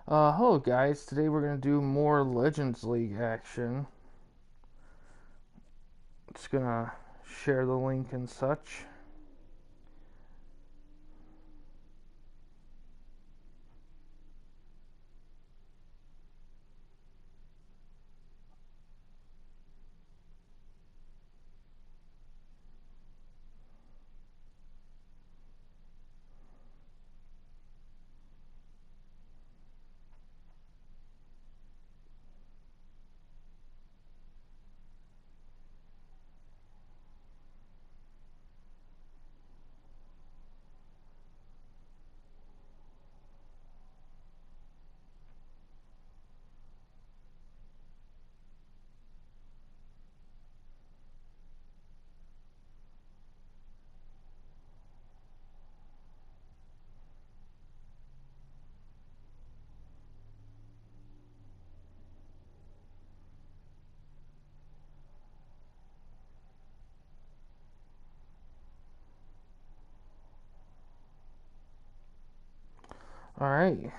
Hello guys, today we're going to do more Legends League action. Just gonna share the link and such. Alright.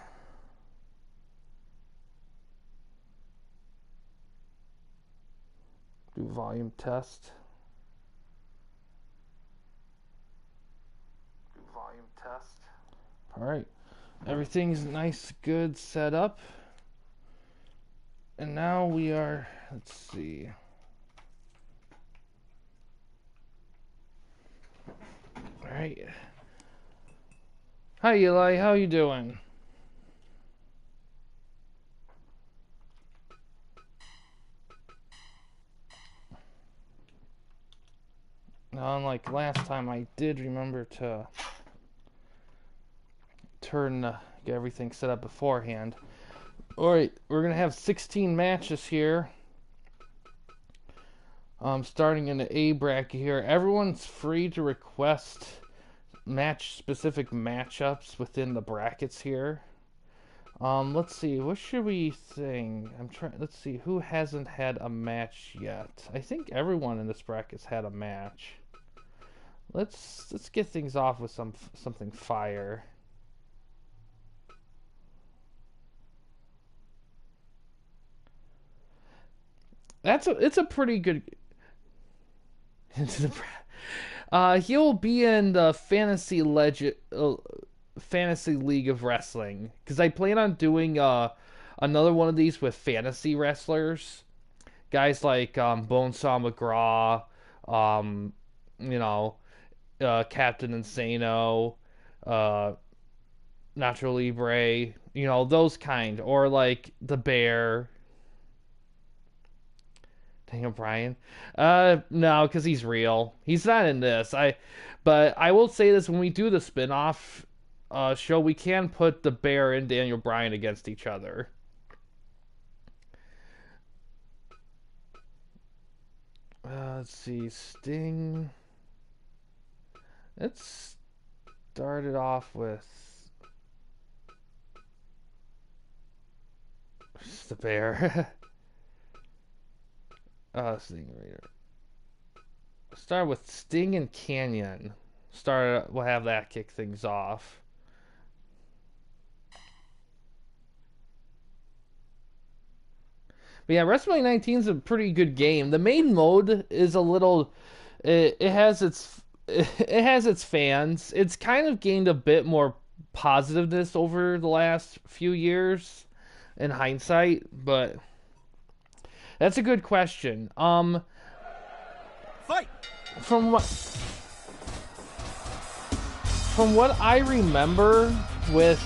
Do volume test. Alright. Everything's nice, good, set up. And now we are, let's see. Alright. Hi Eli, how you doing? Now, unlike last time, I did remember to get everything set up beforehand. Alright, we're going to have 16 matches here. Starting in the A bracket here. Everyone's free to request match-specific matchups within the brackets here. Let's see, what should we think? Let's see, who hasn't had a match yet? I think everyone in this bracket's had a match. Let's get things off with something fire. It's a pretty good. He'll be in the fantasy league of wrestling, because I plan on doing another one of these with fantasy wrestlers, guys like Bonesaw McGraw, you know, Captain Insano, Nacho Libre, you know, those kind, or like the Bear. Daniel Bryan? No, because he's real. He's not in this. But I will say this: when we do the spin-off show, we can put the Bear and Daniel Bryan against each other. Let's see, Sting. Let's start it off with the Bear. Sting Raider. Start with Sting and Canyon. We'll have that kick things off. But yeah, WrestleMania 19 is a pretty good game. The main mode is a little. It has its fans. It's kind of gained a bit more positiveness over the last few years, in hindsight. But that's a good question. Fight. From what I remember with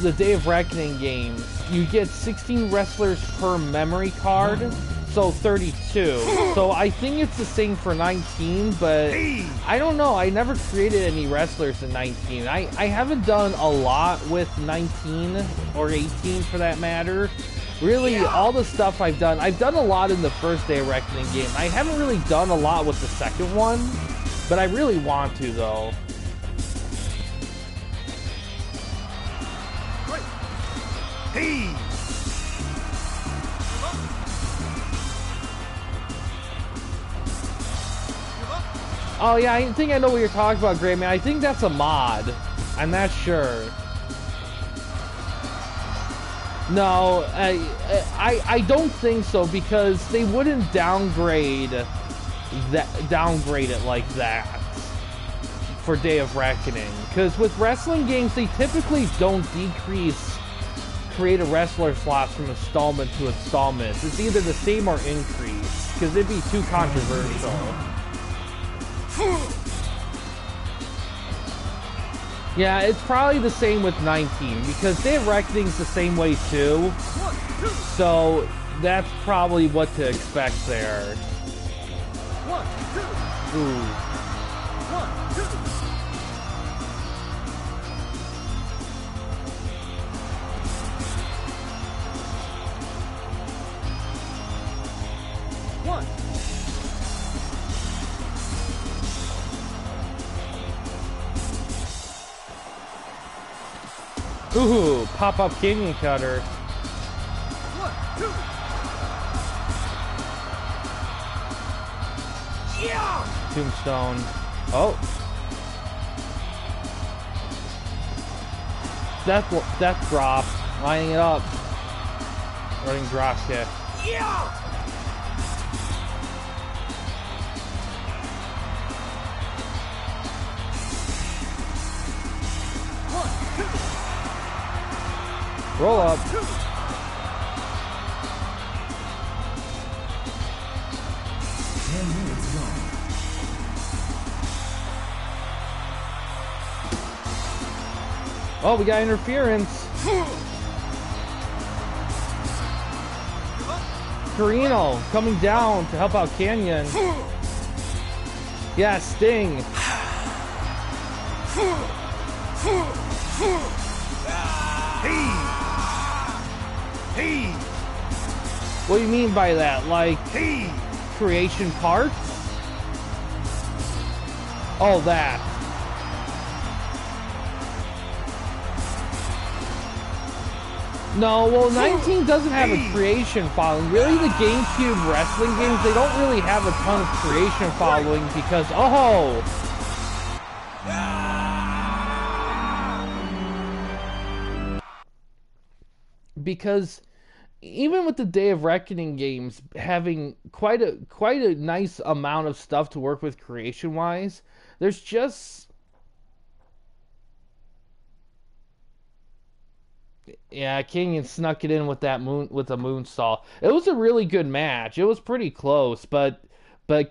the Day of Reckoning games, you get 16 wrestlers per memory card, so 32. So I think it's the same for 19, but I don't know. I never created any wrestlers in 19. I haven't done a lot with 19 or 18 for that matter. Really, all the stuff I've done a lot in the first Day of Reckoning game. I haven't really done a lot with the second one, but I really want to, though. Hey! Oh yeah, I think I know what you're talking about, Gray Man. I think that's a mod. I'm not sure. No, I don't think so, because they wouldn't downgrade it like that for Day of Reckoning. Because with wrestling games, they typically don't decrease creative wrestler slots from installment to installment. It's either the same or increase, because it'd be too controversial. Yeah, it's probably the same with 19, because Day of Reckoning's the same way too. So that's probably what to expect there. Ooh. Ooh, pop-up canyon cutter. 1, 2. Yeah. Tombstone. Oh. Death drop. Lining it up. Running drop kick. Yeah. Roll up. Oh, we got interference. Carino coming down to help out Canyon. Yeah, Sting. Hey. What do you mean by that? Like Hey. creation parts? Oh, that. No, well, 19 doesn't have a creation following. Really, the GameCube wrestling games, they don't really have a ton of creation following because, oh! Because even with the Day of Reckoning games having quite a nice amount of stuff to work with creation-wise, there's just... Yeah, Canyon snuck it in with that moonsault. It was a really good match. It was pretty close, but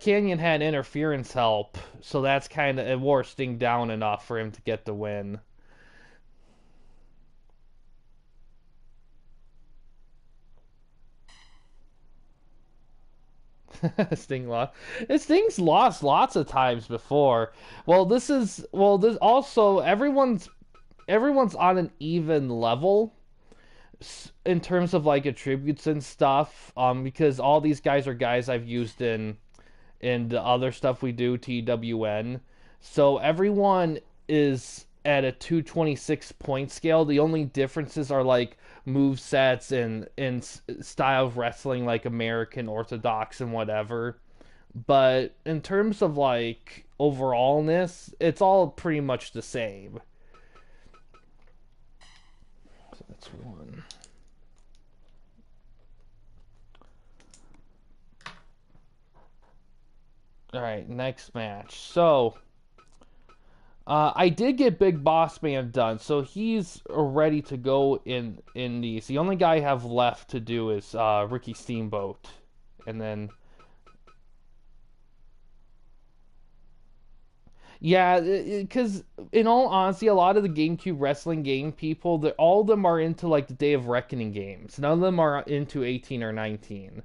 Canyon had interference help, so that's kind of, it wore Sting down enough for him to get the win. Sting lost. Sting's lost lots of times before. This also everyone's on an even level in terms of like attributes and stuff, because all these guys are guys I've used in the other stuff we do, TWN. So everyone is at a 226 point scale. The only differences are like move sets and style of wrestling, like American Orthodox and whatever. But in terms of like overallness, it's all pretty much the same. So that's one. All right, next match. So I did get Big Boss Man done, so he's ready to go in these. The only guy I have left to do is Ricky Steamboat, and then yeah, because in all honesty, a lot of the GameCube wrestling game people, all of them are into like the Day of Reckoning games. None of them are into 18 or 19.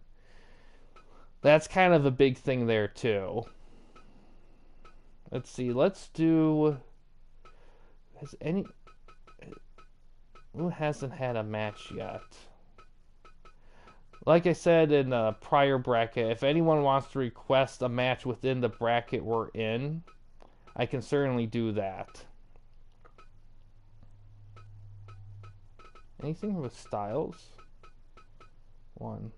That's kind of a big thing there too. Let's see. Let's do. Who hasn't had a match yet? Like I said in a prior bracket, if anyone wants to request a match within the bracket we're in, I can certainly do that. Anything with Styles? One.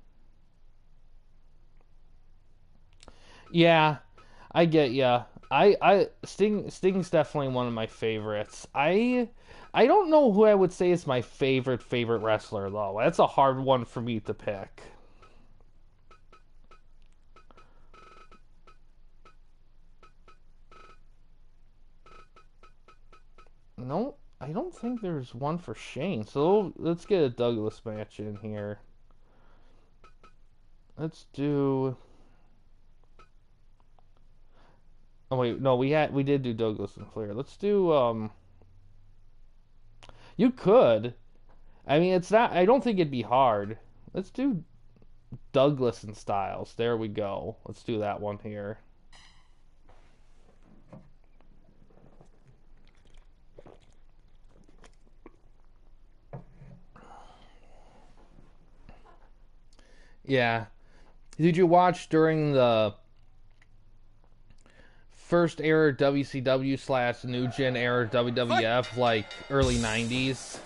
Yeah, I get ya. Sting's definitely one of my favorites. I don't know who I would say is my favorite wrestler though. That's a hard one for me to pick. No, I don't think there's one for Shane. So let's get a Douglas match in here. Let's do. Oh wait, no, we did do Douglas and Flair. Let's do. You could. I mean, it's not. I don't think it'd be hard. Let's do Douglas and Styles. There we go. Let's do that one here. Yeah. Did you watch during the first era WCW / New Gen era WWF, like early 90s?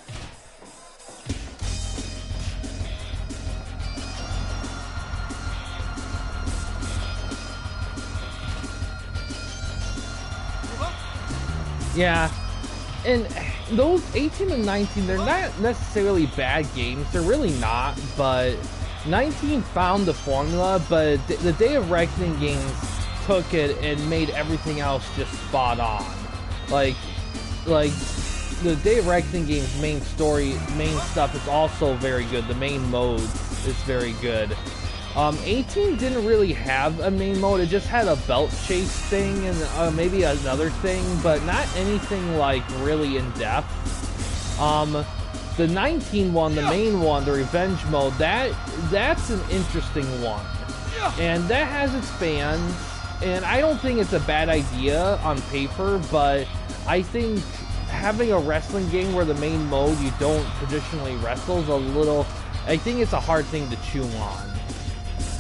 Yeah. And those 18 and 19, they're not necessarily bad games. They're really not, but 19 found the formula, but the Day of Reckoning games took it and made everything else just spot on. Like the Day of Reckoning game's main stuff is also very good. The main mode is very good. 18 didn't really have a main mode. It just had a belt chase thing and maybe another thing, but not anything like really in depth. The 19 one, the main one, the revenge mode, that's an interesting one, and that has its fans. And I don't think it's a bad idea on paper, but I think having a wrestling game where the main mode you don't traditionally wrestle is a little. I think it's a hard thing to chew on.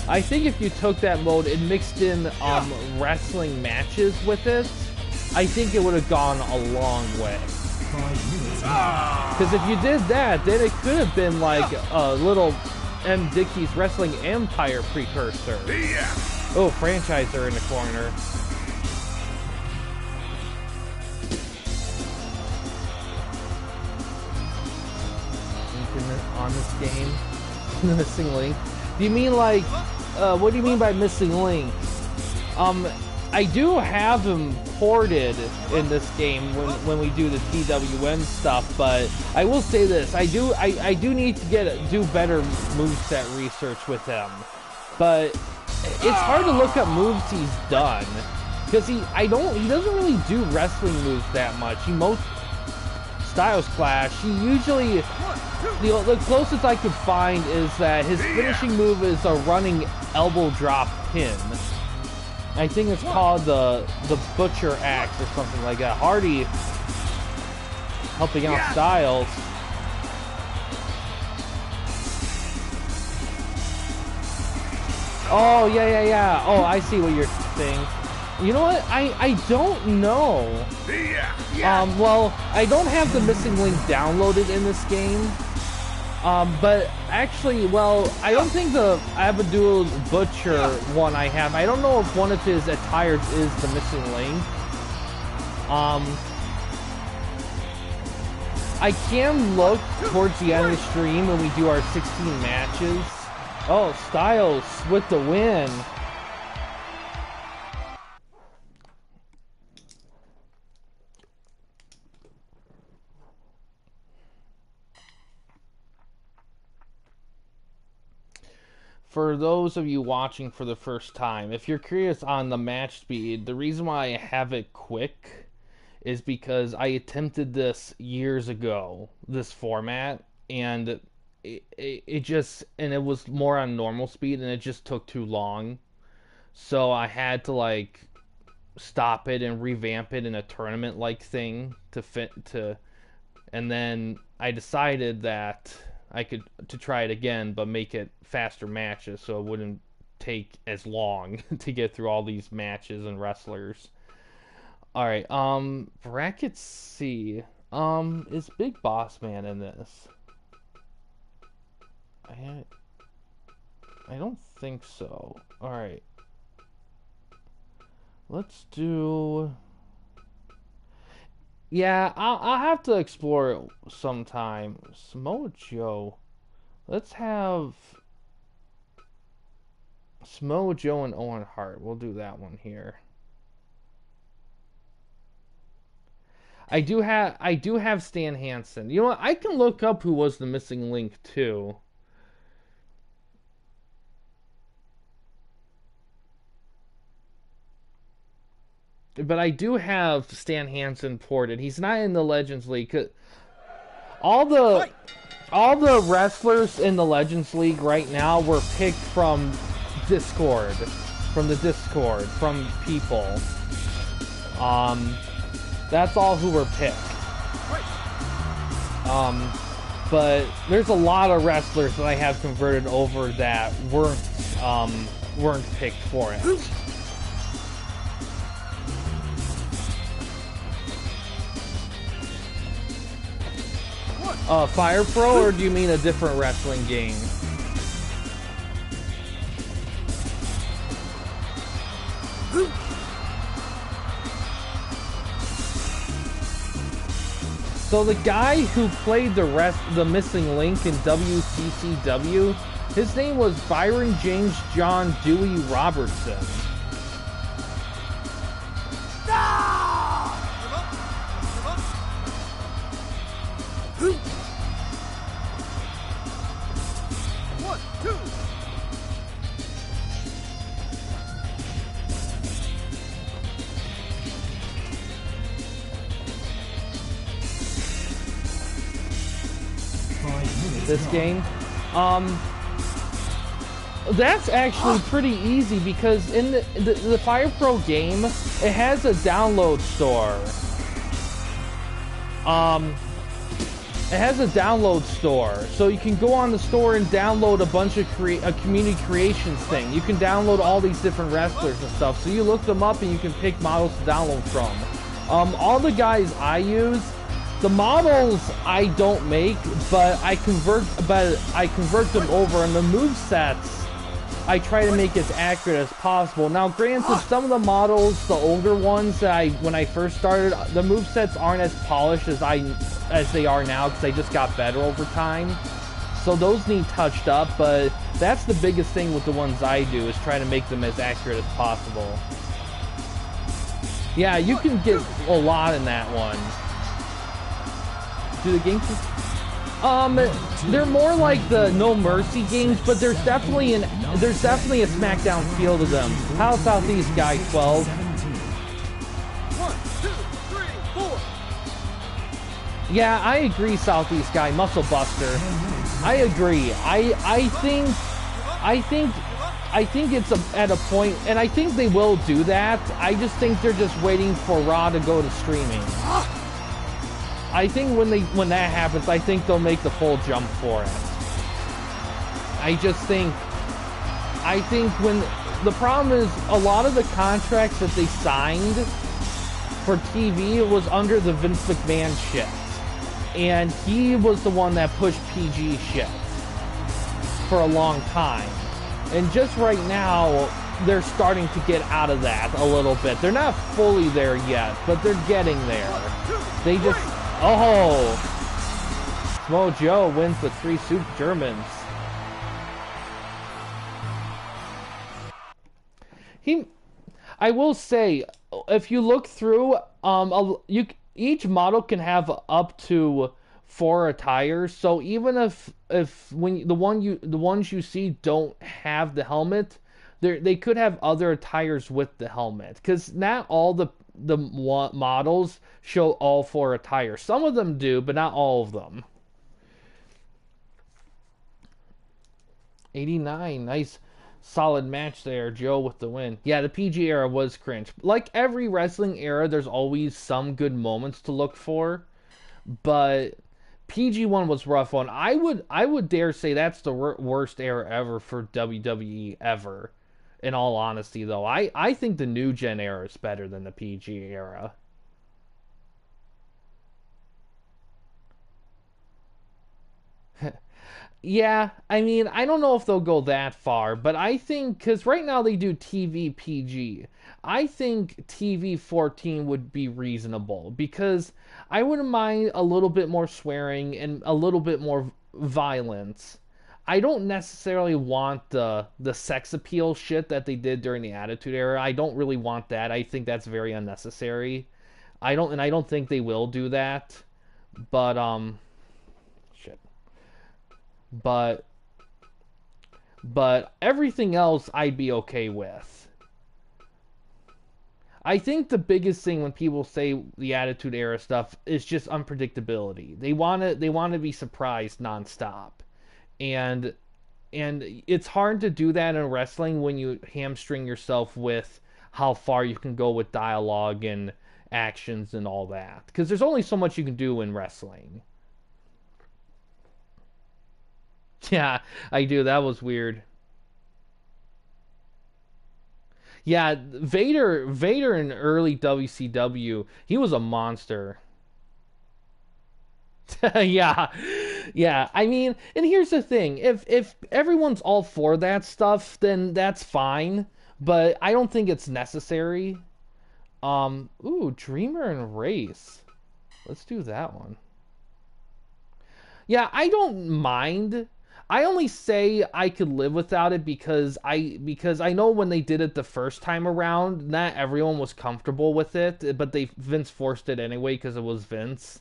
I think if you took that mode and mixed in wrestling matches with it, I think it would have gone a long way. Because if you did that, then it could have been like a little M. Dickey's Wrestling Empire precursor. Oh, Franchiser in the corner. On this game, the missing link. Do you mean like, what do you mean by missing link? I do have him ported in this game when we do the TWM stuff, but I will say this: I do need to do better moveset research with him. But it's hard to look up moves he's done because he doesn't really do wrestling moves that much. Styles Clash. He usually. The closest I could find is that his finishing move is a running elbow drop pin. I think it's called the Butcher Axe or something like that. Hardy helping out Styles. Oh, yeah. Oh, I see what you're saying. You know what? I don't know. Well, I don't have the missing link downloaded in this game. But actually, well, I don't think the Abdul Butcher one I have. I don't know if one of his attires is the missing link. I can look towards the end of the stream when we do our 16 matches. Oh, Styles with the win. For those of you watching for the first time, if you're curious on the match speed, the reason why I have it quick is because I attempted this years ago, this format, and it was more on normal speed, and it just took too long. So I had to like stop it and revamp it in a tournament like thing and then I decided that I could to try it again, but make it faster matches so it wouldn't take as long to get through all these matches and wrestlers. All right, bracket C. Is Big Boss Man in this? I don't think so. All right. Let's do... Yeah, I'll have to explore it sometime. Samoa Joe. Let's have Samoa Joe and Owen Hart. We'll do that one here. I do have Stan Hansen. You know what? I can look up who was the missing link too. But I do have Stan Hansen ported. He's not in the Legends League. All the wrestlers in the Legends League right now were picked from Discord, from people. That's all who were picked. But there's a lot of wrestlers that I have converted over that weren't picked for it. Fire Pro, or do you mean a different wrestling game? So the guy who played the missing link in WCCW, his name was Byron James John Dewey Robertson. This game, that's actually pretty easy because in the Fire Pro game, it has a download store. It has a download store, so you can go on the store and download a bunch of a community creations thing. You can download all these different wrestlers and stuff, so you look them up and you can pick models to download from. All the guys I use, the models I don't make, but I convert them over, and the movesets I try to make as accurate as possible. Now, granted, some of the models, the older ones that when I first started, the movesets aren't as polished as they are now because they just got better over time. So those need touched up, but that's the biggest thing with the ones I do, is try to make them as accurate as possible. Yeah, you can get a lot in that one. Do the games? They're more like the No Mercy games, but there's definitely a SmackDown feel to them. How Southeast Guy 12? 1, 2, 3, 4. Yeah, I agree, Southeast Guy, Muscle Buster. I agree. I think it's at a point, and I think they will do that. I just think they're just waiting for Raw to go to streaming. I think when that happens, I think they'll make the full jump for it. I think when the problem is, a lot of the contracts that they signed for TV was under the Vince McMahon shit, and he was the one that pushed PG shit for a long time. And just right now, they're starting to get out of that a little bit. They're not fully there yet, but they're getting there. They just... Oh! Samoa Joe wins the 3 Soup Germans. I will say, if you look through, each model can have up to 4 attires. So even if when the ones you see don't have the helmet, they could have other attires with the helmet, because not all the models show all 4 attires. Some of them do, but not all of them. 89, nice solid match there. Joe with the win. Yeah, the PG era was cringe. Like every wrestling era, there's always some good moments to look for, but PG one was rough one. I would dare say that's the worst era ever for WWE ever. In all honesty, though, I think the New Gen era is better than the PG era. Yeah, I mean, I don't know if they'll go that far, but I think because right now they do TV PG. I think TV 14 would be reasonable because I wouldn't mind a little bit more swearing and a little bit more violence. I don't necessarily want the sex appeal shit that they did during the Attitude Era. I don't really want that. I think that's very unnecessary. I don't think they will do that. But shit. But everything else I'd be okay with. I think the biggest thing when people say the Attitude Era stuff is just unpredictability. They want to be surprised nonstop. And it's hard to do that in wrestling when you hamstring yourself with how far you can go with dialogue and actions and all that, because there's only so much you can do in wrestling. Yeah, I do. That was weird. Yeah, Vader in early WCW, he was a monster. Yeah. Yeah, I mean, and here's the thing. If everyone's all for that stuff, then that's fine, but I don't think it's necessary. Ooh, Dreamer and Race. Let's do that one. Yeah, I don't mind. I only say I could live without it because I know when they did it the first time around, not everyone was comfortable with it, but Vince forced it anyway because it was Vince.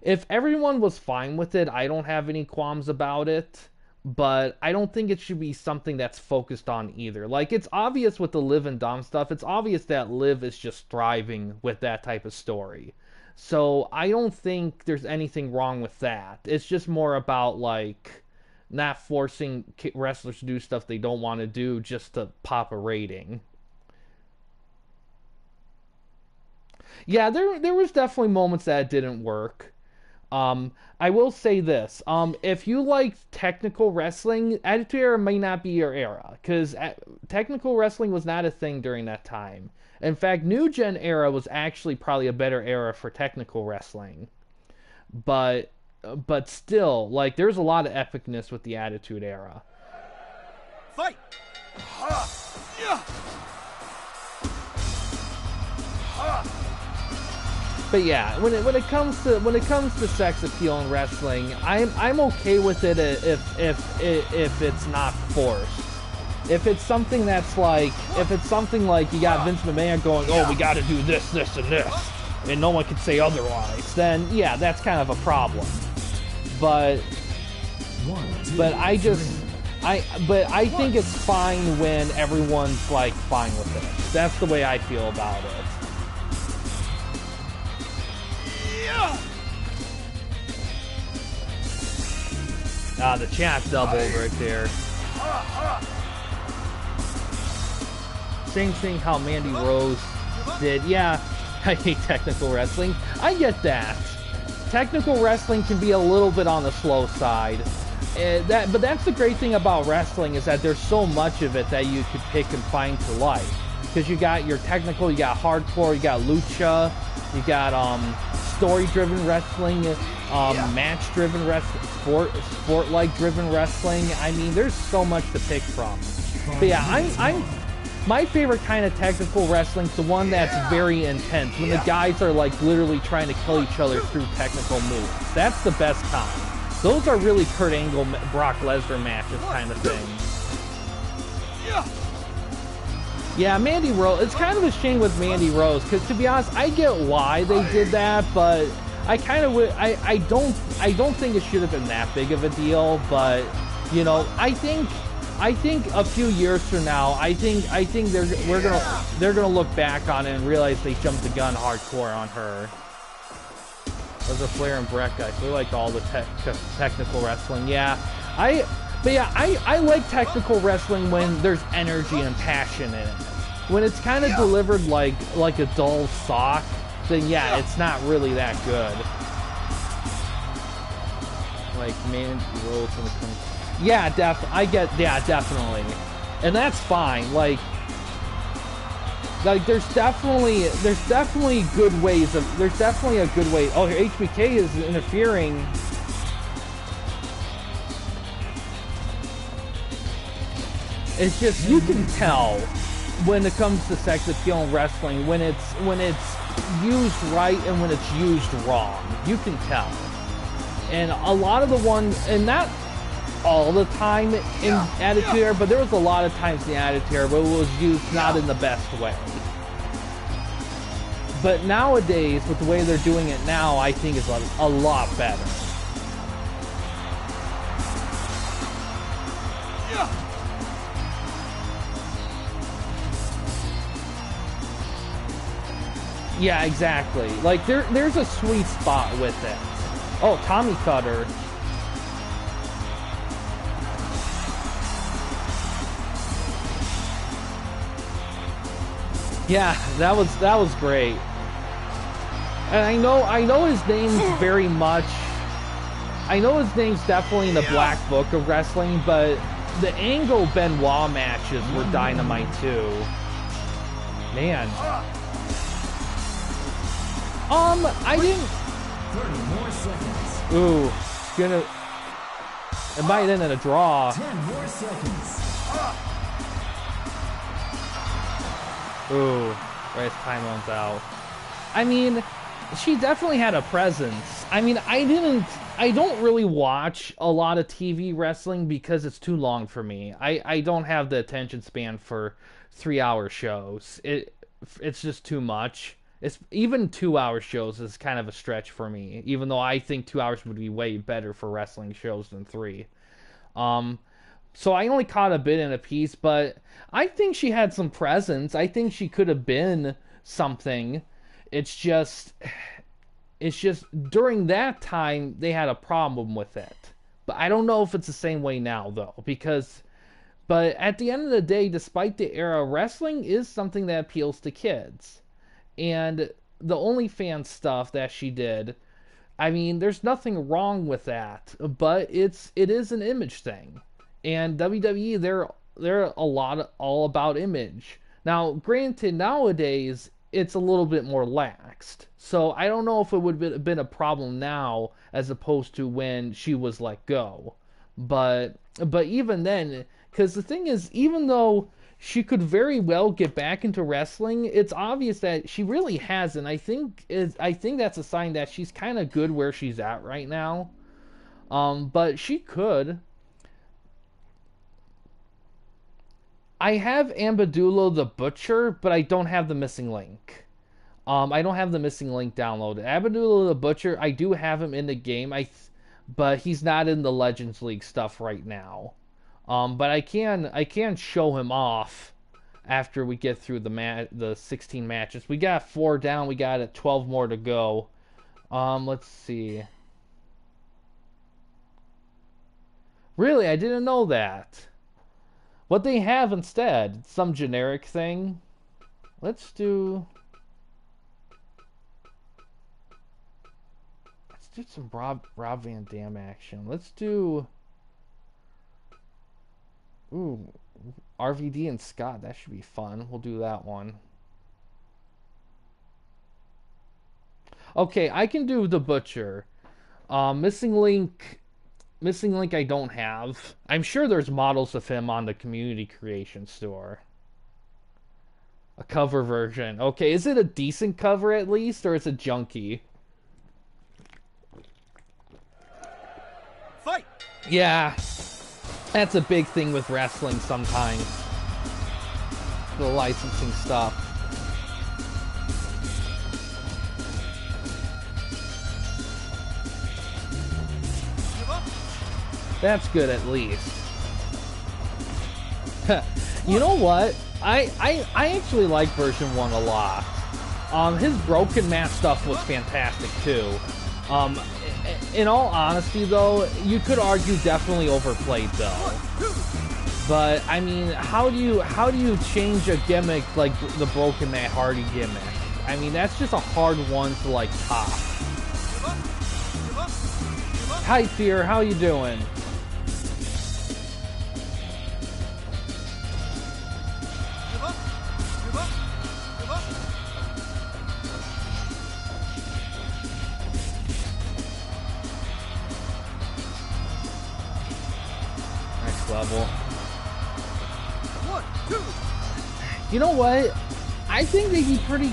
If everyone was fine with it, I don't have any qualms about it, but I don't think it should be something that's focused on either. Like, it's obvious with the Liv and Dom stuff, it's obvious that Liv is just thriving with that type of story. So I don't think there's anything wrong with that. It's just more about, like, not forcing wrestlers to do stuff they don't want to do just to pop a rating. Yeah, there was definitely moments that it didn't work. I will say this: if you like technical wrestling, Attitude Era may not be your era because technical wrestling was not a thing during that time. In fact, New Gen era was actually probably a better era for technical wrestling. But still, like, there's a lot of epicness with the Attitude Era. Fight! But yeah, when it comes to sex appeal in wrestling, I'm okay with it if it's not forced. If it's something like you got Vince McMahon going, oh, we got to do this, this, and this, and no one can say otherwise, then yeah, that's kind of a problem. But I think it's fine when everyone's like fine with it. That's the way I feel about it. The chat doubled right there. Same thing how Mandy Rose did. Yeah, I hate technical wrestling. I get that. Technical wrestling can be a little bit on the slow side. But that's the great thing about wrestling is that there's so much of it that you could pick and find to like. Because you got your technical, you got hardcore, you got lucha, you got story-driven wrestling, match-driven wrestling, sport-like driven wrestling. I mean, there's so much to pick from. But yeah, my favorite kind of technical wrestling is the one that's very intense, when the guys are like literally trying to kill each other through technical moves. That's the best kind. Those are really Kurt Angle, Brock Lesnar matches kind of thing. Yeah, Mandy Rose. It's kind of a shame with Mandy Rose because, to be honest, I get why they did that, but I kind of I don't think it should have been that big of a deal. But you know, I think a few years from now, I think they're gonna look back on it and realize they jumped the gun hardcore on her. Those are Flair and Brett guys. We like all the technical wrestling. Yeah, I like technical wrestling when there's energy and passion in it. When it's kind of delivered like a dull sock, then yeah, it's not really that good. Like, man, Rose when it comes. Yeah, definitely, and that's fine. Like there's definitely good ways of. There's definitely a good way. Oh, HBK is interfering. It's just, you can tell when it comes to sex appeal in wrestling, when it's used right and when it's used wrong. You can tell. And a lot of the ones, and not all the time in Attitude Era, but there was a lot of times in the Attitude Era where it was used not in the best way. But nowadays, with the way they're doing it now, I think is a lot better. Yeah, exactly. Like, there's a sweet spot with it. Oh, Tommy Cutter. Yeah, that was great. And I know his name's very much. I know his name's definitely in the Black Book of Wrestling, but the Angle Benoit matches were dynamite too. Man. I didn't. 30 more seconds. Ooh, it might end in a draw. 10 more seconds. Ooh, right as time runs out. I mean, she definitely had a presence. I mean, I don't really watch a lot of TV wrestling because it's too long for me. I don't have the attention span for 3-hour shows. It's just too much. It's even 2-hour shows is kind of a stretch for me, even though I think 2 hours would be way better for wrestling shows than 3. So I only caught a bit in a piece, but I think she had some presence. I think she could have been something. It's just during that time they had a problem with it. But I don't know if it's the same way now though, but at the end of the day, despite the era, wrestling is something that appeals to kids. And the OnlyFans stuff that she did, I mean, there's nothing wrong with that, but it is an image thing. And WWE, they're all about image. Now, granted, nowadays it's a little bit more laxed, so I don't know if it would have been a problem now as opposed to when she was let go. But even then, because the thing is, even though she could very well get back into wrestling, it's obvious that she really hasn't. I think that's a sign that she's kind of good where she's at right now. But she could. I have Ambadulo the Butcher, but I don't have the missing link. I don't have the missing link downloaded. Ambadulo the Butcher, I do have him in the game, but he's not in the Legends League stuff right now. But I can show him off after we get through the 16 matches. We got 4 down. We got 12 more to go. Let's see. Really, I didn't know that. What they have instead, some generic thing. Let's do some Rob Van Dam action. Let's do RVD and Scott. That should be fun. We'll do that one. Okay, I can do the Butcher. Missing link I don't have. I'm sure there's models of him on the community creation store. A cover version. Okay, is it a decent cover at least, or is it junky? Fight! Yeah. That's a big thing with wrestling sometimes. The licensing stuff. That's good at least. You know what? I actually like version 1 a lot. His broken match stuff was fantastic too. In all honesty though, you could argue definitely overplayed though. But I mean, how do you change a gimmick like the broken Matt Hardy gimmick? I mean, that's just a hard one to like top. Hi Fear, how you doing? Level. You know what? I think they'd be pretty...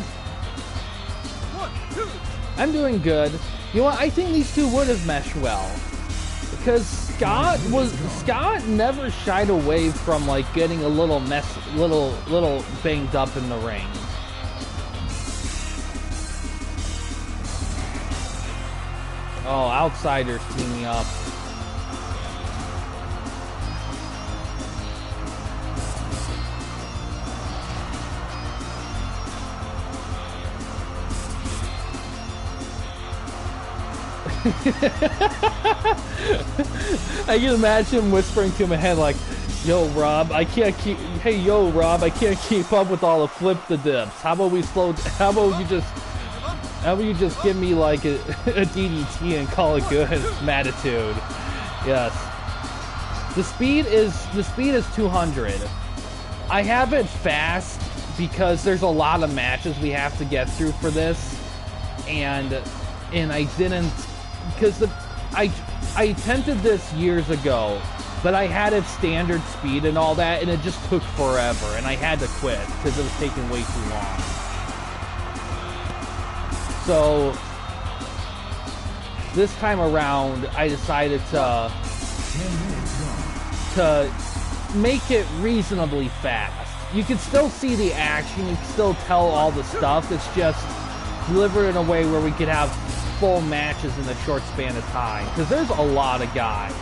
I'm doing good. You know what? I think these two would have meshed well. Because Scott never shied away from like getting a little little banged up in the ring. Oh, outsiders teaming up. I can imagine him whispering to my head like, "Yo, Rob, I can't keep. Hey, yo, Rob, I can't keep up with all the flip the dips. How about we slow? How about you just give me like a DDT and call it good, Matitude." Yes. The speed is 200. I have it fast because there's a lot of matches we have to get through for this, and I didn't. Because I attempted this years ago, but I had it standard speed and all that, and it just took forever, and I had to quit because it was taking way too long. So this time around, I decided to make it reasonably fast. You can still see the action, you can still tell all the stuff. It's just delivered in a way where we could have full matches in a short span of time, because there's a lot of guys.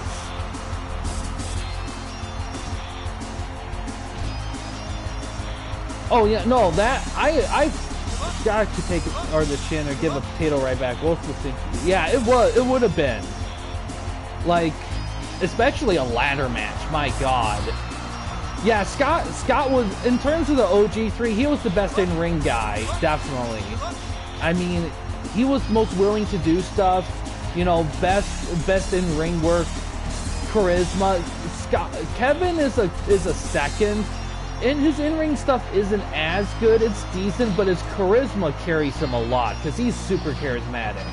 Oh yeah, no, that I got to take it or the chin or give a potato right back. Both the things. Yeah, it would have been like, especially a ladder match. My God. Yeah, Scott was, in terms of the OG3, he was the best in-ring guy, definitely. I mean, he was most willing to do stuff, you know, best in ring work, charisma. Kevin is a second, and his in ring stuff isn't as good. It's decent, but his charisma carries him a lot because he's super charismatic.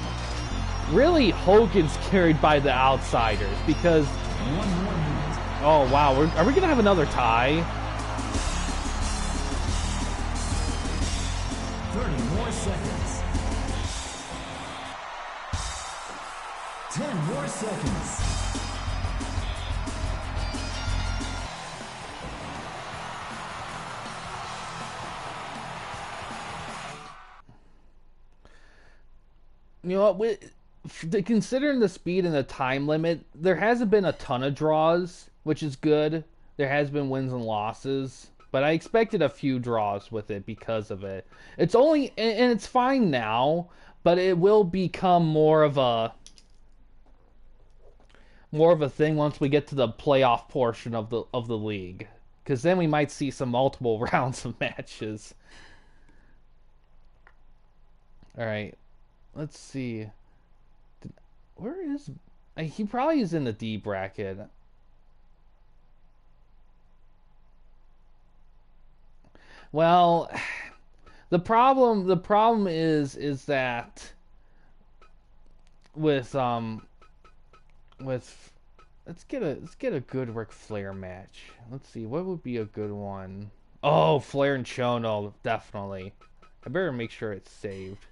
Really, Hogan's carried by the outsiders because. Oh wow, are we gonna have another tie? 30 more seconds. 10 more seconds. You know what? Considering the speed and the time limit, there hasn't been a ton of draws, which is good. There has been wins and losses, but I expected a few draws with it because of it. It's only, and it's fine now, but it will become more of a thing once we get to the playoff portion of the league, because then we might see some multiple rounds of matches. All right, let's see. Where is he? Probably is in the D bracket. Well, the problem is that with let's get a good Ric Flair match. Let's see, what would be a good one? Oh, Flair and Chono, definitely. I better make sure it's saved.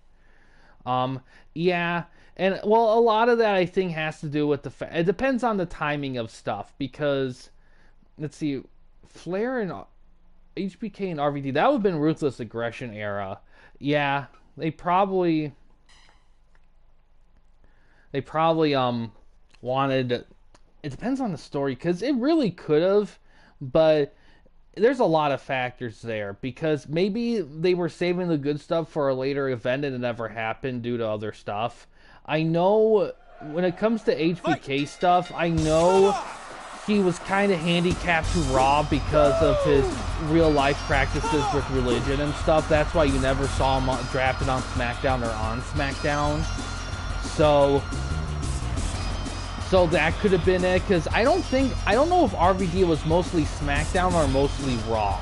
Yeah, and well, a lot of that I think has to do with it depends on the timing of stuff, because let's see, Flair and HBK and RVD, that would have been Ruthless Aggression era. Yeah, they probably wanted, it depends on the story, because it really could have, but there's a lot of factors there, because maybe they were saving the good stuff for a later event and it never happened due to other stuff. I know when it comes to HBK stuff, I know he was kind of handicapped to Raw because of his real life practices with religion and stuff. That's why you never saw him drafted on SmackDown or on SmackDown. So that could have been it, because I don't know if RVD was mostly SmackDown or mostly Raw.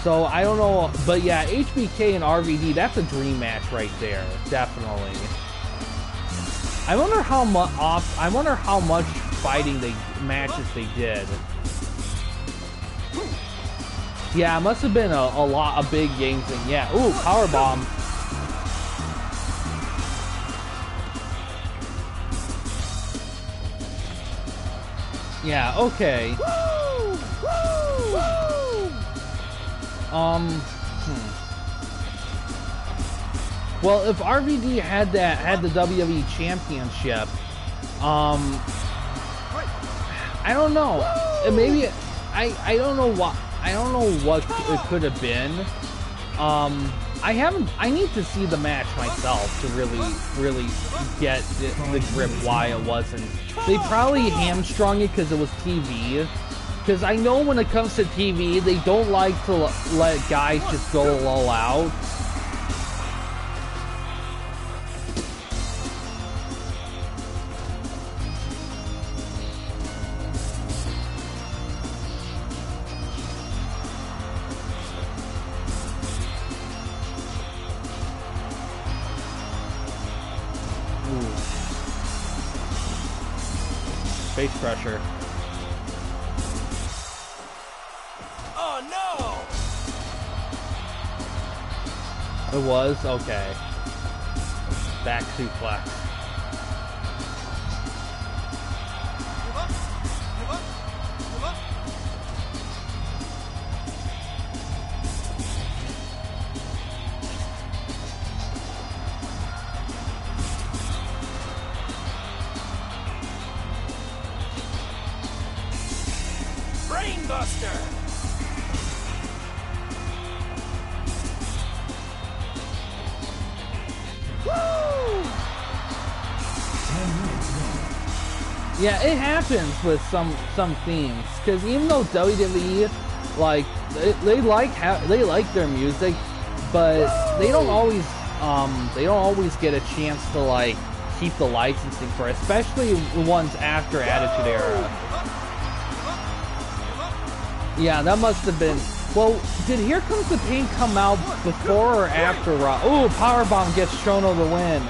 So I don't know, but yeah, HBK and RVD, that's a dream match right there, definitely. I wonder how much fighting matches they did. Yeah, it must have been a lot of big games. And yeah, ooh, power bomb. Yeah, okay. Well, if RVD had the WWE Championship, I don't know. Maybe I don't know what it could have been. I need to see the match myself to really get the grip why it wasn't. They probably hamstrung it because it was TV. Because I know when it comes to TV, they don't like to let guys just go all out. Face pressure. Oh no! It was? Okay. Back suplex. Give up! Give up! Give up! Brainbuster! Yeah, it happens with some themes, because even though WWE, like, they like their music, but they don't always get a chance to like keep the licensing for it, especially the ones after Attitude Era. Yeah, that must have been. Well, did Here Comes the Pain come out before or after Raw? Ooh, Powerbomb gets Shono the win.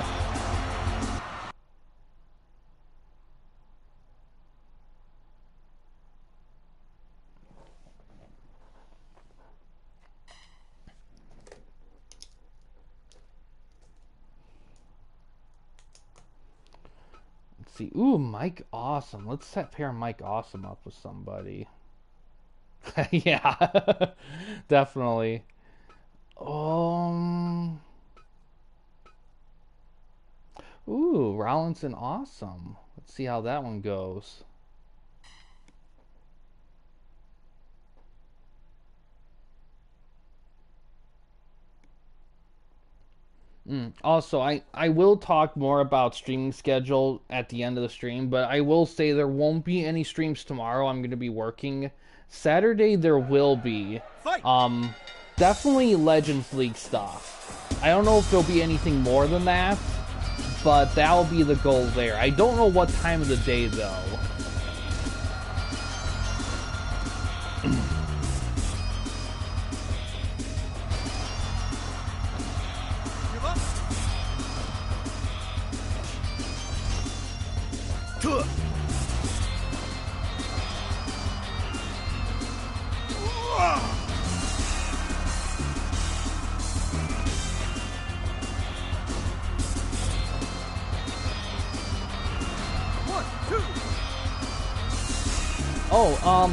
Let's see. Ooh, Mike Awesome. Let's pair Mike Awesome up with somebody. Yeah, definitely. Ooh, Rollins and Awesome. Let's see how that one goes. Also, I will talk more about streaming schedule at the end of the stream, but I will say there won't be any streams tomorrow. I'm going to be working. Saturday there will be. Definitely Legends League stuff. I don't know if there'll be anything more than that, but that'll be the goal there. I don't know what time of the day though.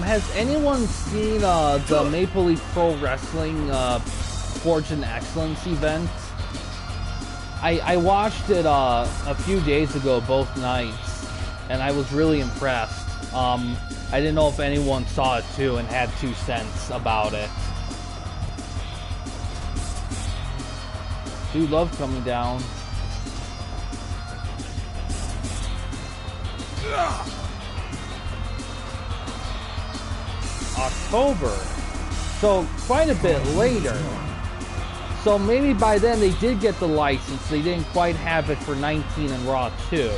Has anyone seen the Maple Leaf Pro Wrestling Forged in Excellence event? I watched it a few days ago, both nights, and I was really impressed. I didn't know if anyone saw it too and had 2 cents about it. Dude, love coming down. October, so quite a bit later. So maybe by then they did get the license. They didn't quite have it for 19 and Raw 2.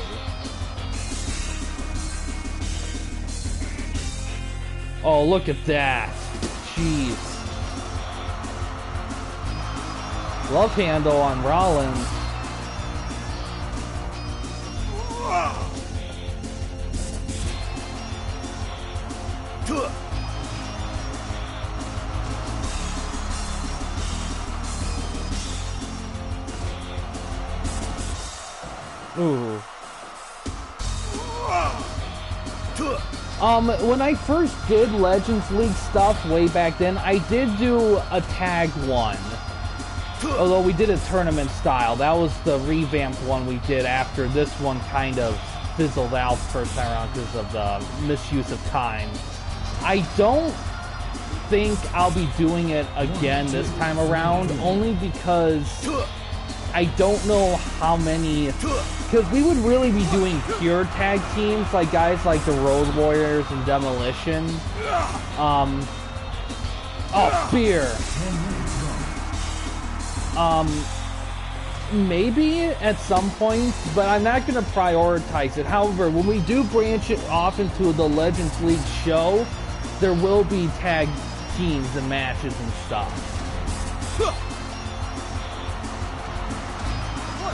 Oh, look at that. Jeez. Love handle on Rollins. Ooh. When I first did Legends League stuff way back then, I did do a tag one. Although we did a tournament style. That was the revamped one we did after this one kind of fizzled out first time around because of the misuse of time. I don't think I'll be doing it again this time around, only because I don't know how many, because we would really be doing pure tag teams, like guys like the Road Warriors and Demolition. Oh, Spear. Maybe at some point, but I'm not going to prioritize it. However, when we do branch it off into the Legends League show, there will be tag teams and matches and stuff.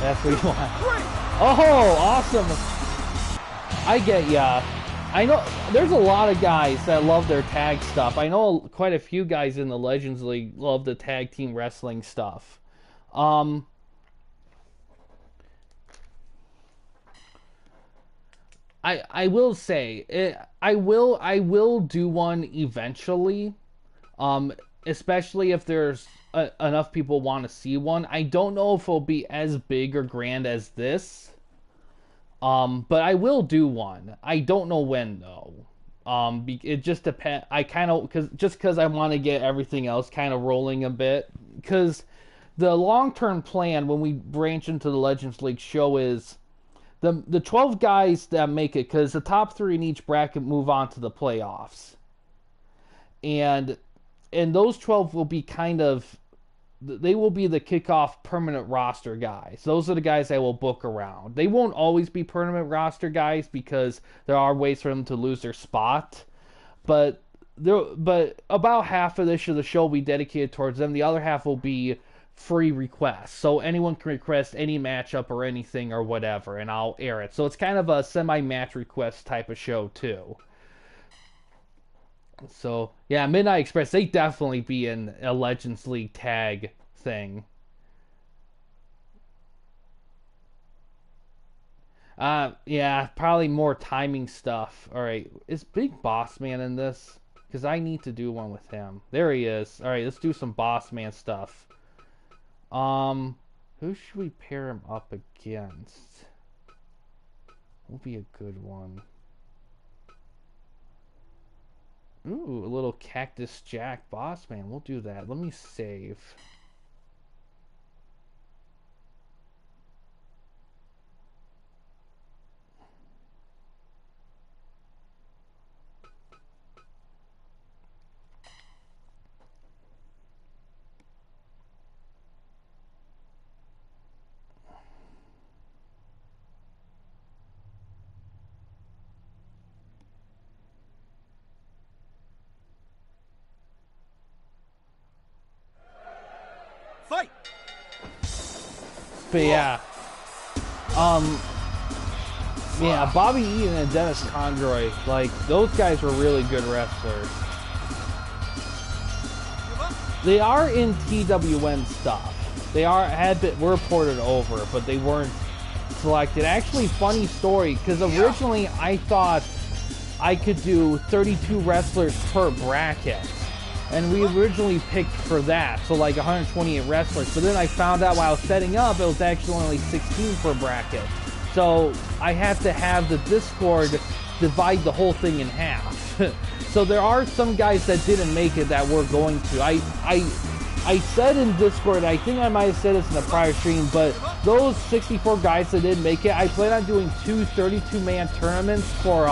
That's what you want. Oh, awesome. I get ya. I know there's a lot of guys that love their tag stuff. I know quite a few guys in the Legends League love the tag team wrestling stuff. I will say I will do one eventually, especially if there's enough people want to see one. I don't know if it'll be as big or grand as this, but I will do one. I don't know when though. It just depends. I kind of because I want to get everything else kind of rolling a bit, because the long-term plan when we branch into the Legends League show is the 12 guys that make it, because the top 3 in each bracket move on to the playoffs. And those 12 will be they will be the kickoff permanent roster guys. Those are the guys I will book around. They won't always be permanent roster guys because there are ways for them to lose their spot. But about half of the show will be dedicated towards them. The other half will be free requests, so anyone can request any matchup or anything or whatever, and I'll air it. So it's kind of a semi-match request type of show too. So yeah, Midnight Express, they definitely be in a Legends League tag thing. Yeah, probably more timing stuff. All right, is Big Boss Man in this? Because I need to do one with him. There he is. All right, let's do some Boss Man stuff. Who should we pair him up against? Will be a good one. Ooh, a little Cactus Jack Boss Man. We'll do that. Let me save. Fight! But yeah. Yeah, Bobby Eaton and Dennis Condroy, like, those guys were really good wrestlers. They are in TWN stuff. They were ported over, but they weren't selected. Actually, funny story, because originally I thought I could do 32 wrestlers per bracket. And we originally picked for that, so like 128 wrestlers. But then I found out while I was setting up, it was actually only 16 per bracket. So I had to have the Discord divide the whole thing in half. So there are some guys that didn't make it that we're going to. I said in Discord, I think I might have said this in a prior stream, but those 64 guys that didn't make it, I plan on doing 2 32-man tournaments for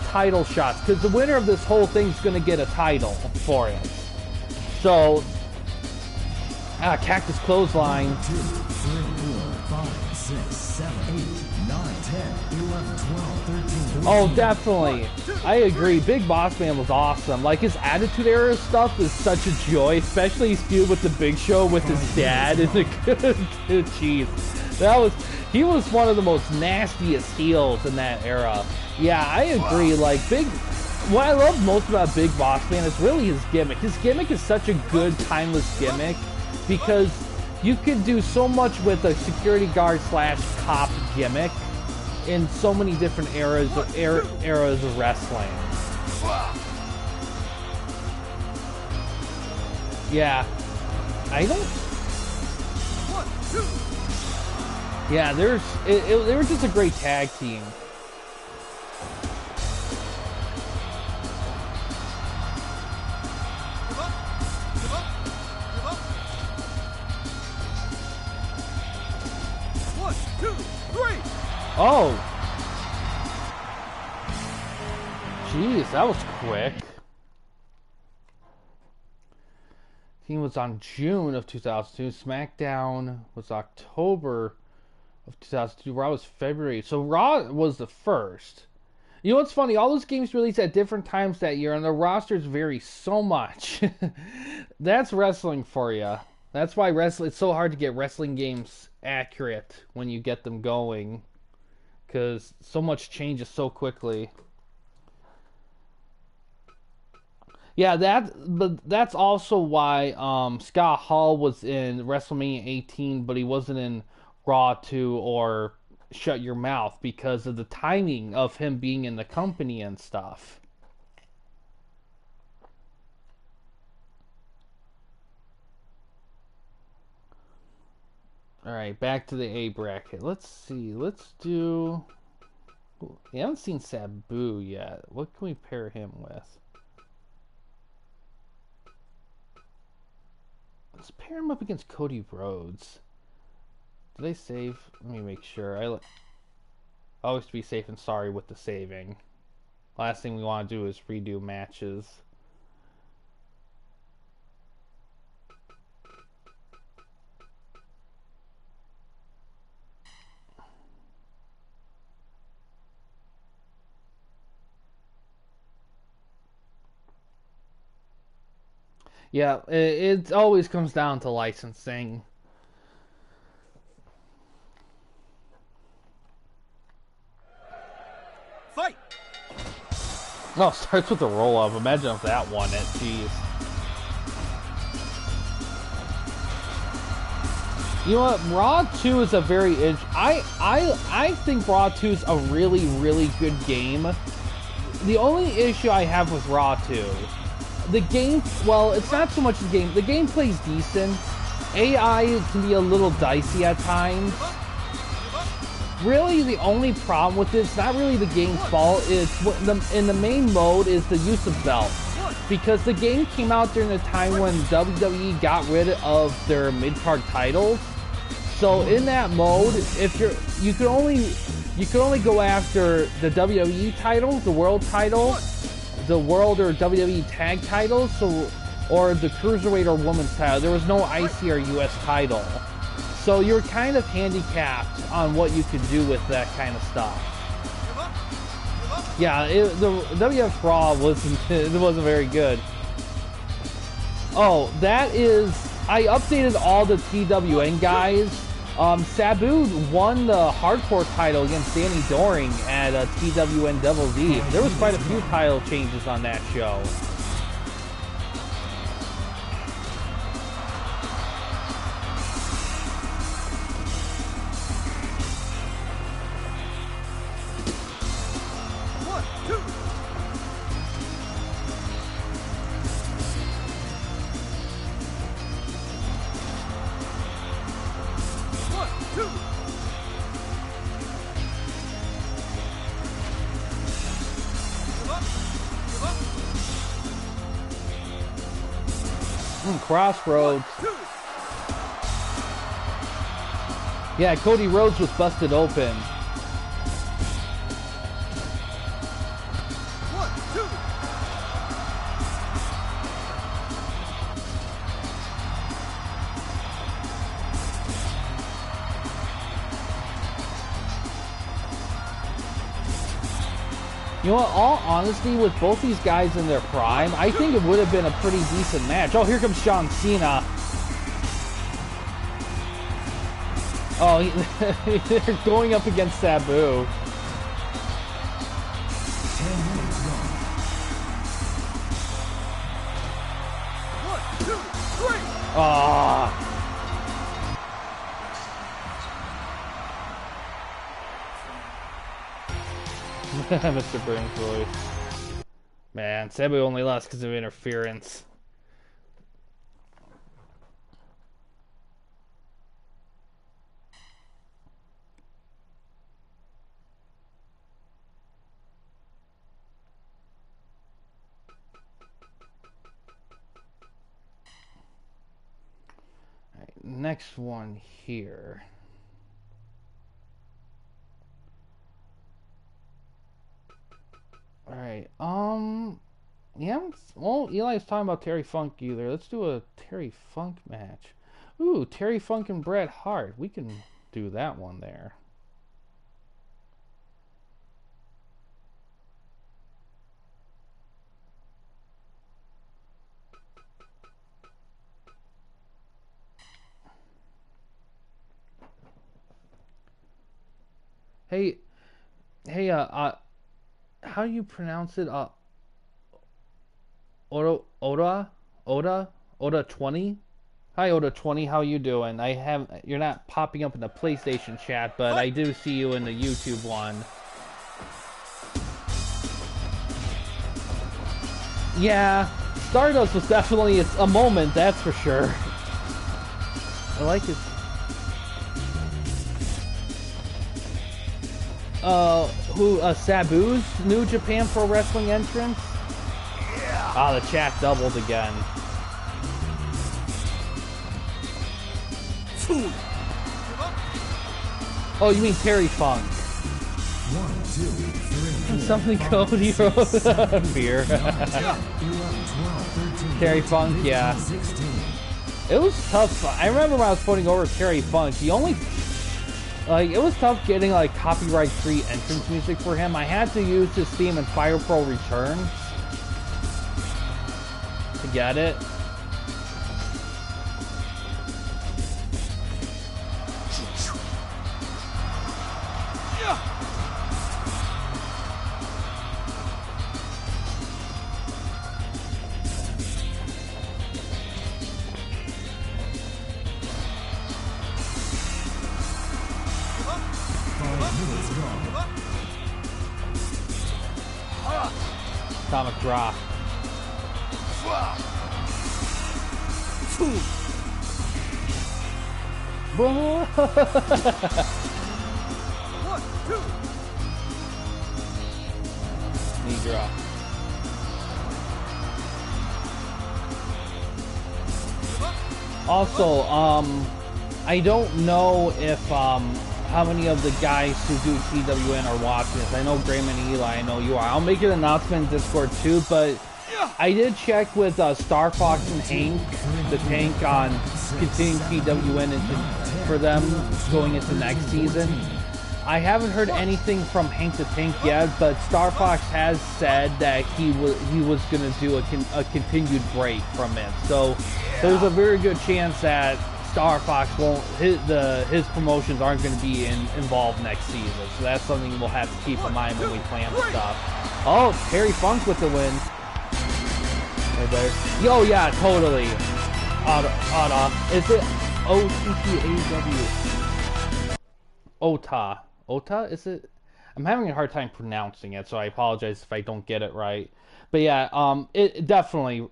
title shots, because the winner of this whole thing is going to get a title for it. So, Cactus Clothesline. 1, 2, 3, 4, 5, 6, 7, 8, 9, 10, 11, 12, 13, 14. Oh, definitely. I agree. Big Boss Man was awesome. Like, his Attitude Era stuff is such a joy, especially his feud with the Big Show with his dad and the good cheese. He was one of the most nastiest heels in that era. Yeah, I agree. Like, what I love most about Big Boss Man is really his gimmick. His gimmick is such a good, timeless gimmick, because you could do so much with a security guard slash cop gimmick in so many different eras of wrestling. Yeah, I don't. Yeah, they were just a great tag team. Oh! Jeez, that was quick. Team was on June of 2002. SmackDown was October of 2002. Raw was February. So Raw was the first. You know what's funny? All those games released at different times that year, and the rosters vary so much. That's wrestling for you. That's why it's so hard to get wrestling games accurate when you get them going. Because so much changes so quickly. Yeah, that's also why Scott Hall was in WrestleMania 18, but he wasn't in Raw 2 or Shut Your Mouth because of the timing of him being in the company and stuff. Alright, back to the A bracket. Let's see. Let's do... We haven't seen Sabu yet. What can we pair him with? Let's pair him up against Cody Rhodes. Did they save? Let me make sure. I always be safe and sorry with the saving. Last thing we want to do is redo matches. Yeah, it always comes down to licensing. Fight! Oh, starts with a roll up. Imagine if that won it. Jeez. You know what? Raw 2 is a very I think Raw 2 is a really, really good game. The only issue I have with Raw 2, the game, well, it's not so much the game. The gameplay's decent. AI can be a little dicey at times. Really, the only problem with it, it's not really the game's fault. It's in the main mode is the use of belts, because the game came out during the time when WWE got rid of their mid-card titles. So in that mode, if you could only go after the WWE title, the world title, the world or WWE tag titles, or the cruiserweight or women's title. There was no IC or US title. So you're kind of handicapped on what you could do with that kind of stuff. Yeah, the WF Raw wasn't very good. Oh, that is... I updated all the TWN guys. Sabu won the hardcore title against Danny Doring at TWN Double D. There was quite a few title changes on that show. Crossroads. Yeah, Cody Rhodes was busted open. You know what, all honesty, with both these guys in their prime, I think it would have been a pretty decent match. Oh, here comes John Cena. Oh, they're going up against Sabu. 10 minutes gone. 1, 2, 3. Ah. Mr. Burns' voice. Man, Sabu only lost because of interference. Alright, next one here. Alright, yeah, well, Eli's talking about Terry Funk either. Let's do a Terry Funk match. Ooh, Terry Funk and Bret Hart. We can do that one there. Hey, hey, how do you pronounce it? Oda 20. Hi, Oda 20. How you doing? You're not popping up in the PlayStation chat, but I do see you in the YouTube one. Yeah, Stardust was definitely a moment, that's for sure. I like his. Sabu's New Japan Pro Wrestling entrance? Yeah. Ah, the chat doubled again. Oh, you mean Terry Funk? 1, 2, 3, 4, Something Cody wrote. Beer. 11, 12, 13, Terry Funk, yeah. 16. It was tough. I remember when I was putting over Terry Funk, it was tough getting like copyright-free entrance music for him. I had to use his theme in Fire Pro Returns to get it. Atomic Drop. One, two. Knee drop. Also, I don't know if how many of the guys who do TWN are watching this. I know Graham and Eli, I know you are. I'll make an announcement in Discord too, but I did check with Star Fox and Hank, the Tank, on continuing TWN for them going into next season. I haven't heard anything from Hank the Tank yet, but Star Fox has said that he was going to do a continued break from it. So there's a very good chance that Star Fox won't his promotions aren't going to be involved next season. So that's something we'll have to keep in mind when we plan stuff. Oh, Terry Funk with the win. Yo, yeah, totally. Is it O-T-T-A-W? Ota. Ota? Is it? I'm having a hard time pronouncing it, so I apologize if I don't get it right. But yeah, it definitely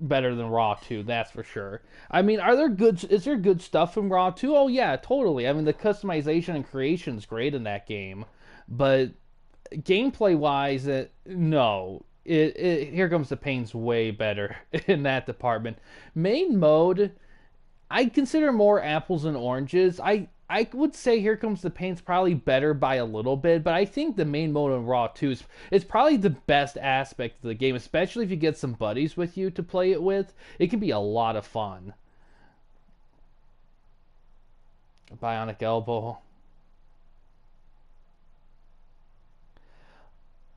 better than Raw 2, that's for sure. I mean, is there good stuff in Raw 2? Oh yeah, totally. I mean, the customization and creation is great in that game, but gameplay-wise, no. Here Comes the Pain's way better in that department. Main mode, I consider more apples and oranges. I would say Here Comes the Pain's probably better by a little bit, but I think the main mode in Raw 2 is probably the best aspect of the game, especially if you get some buddies with you to play it with. It can be a lot of fun. Bionic Elbow.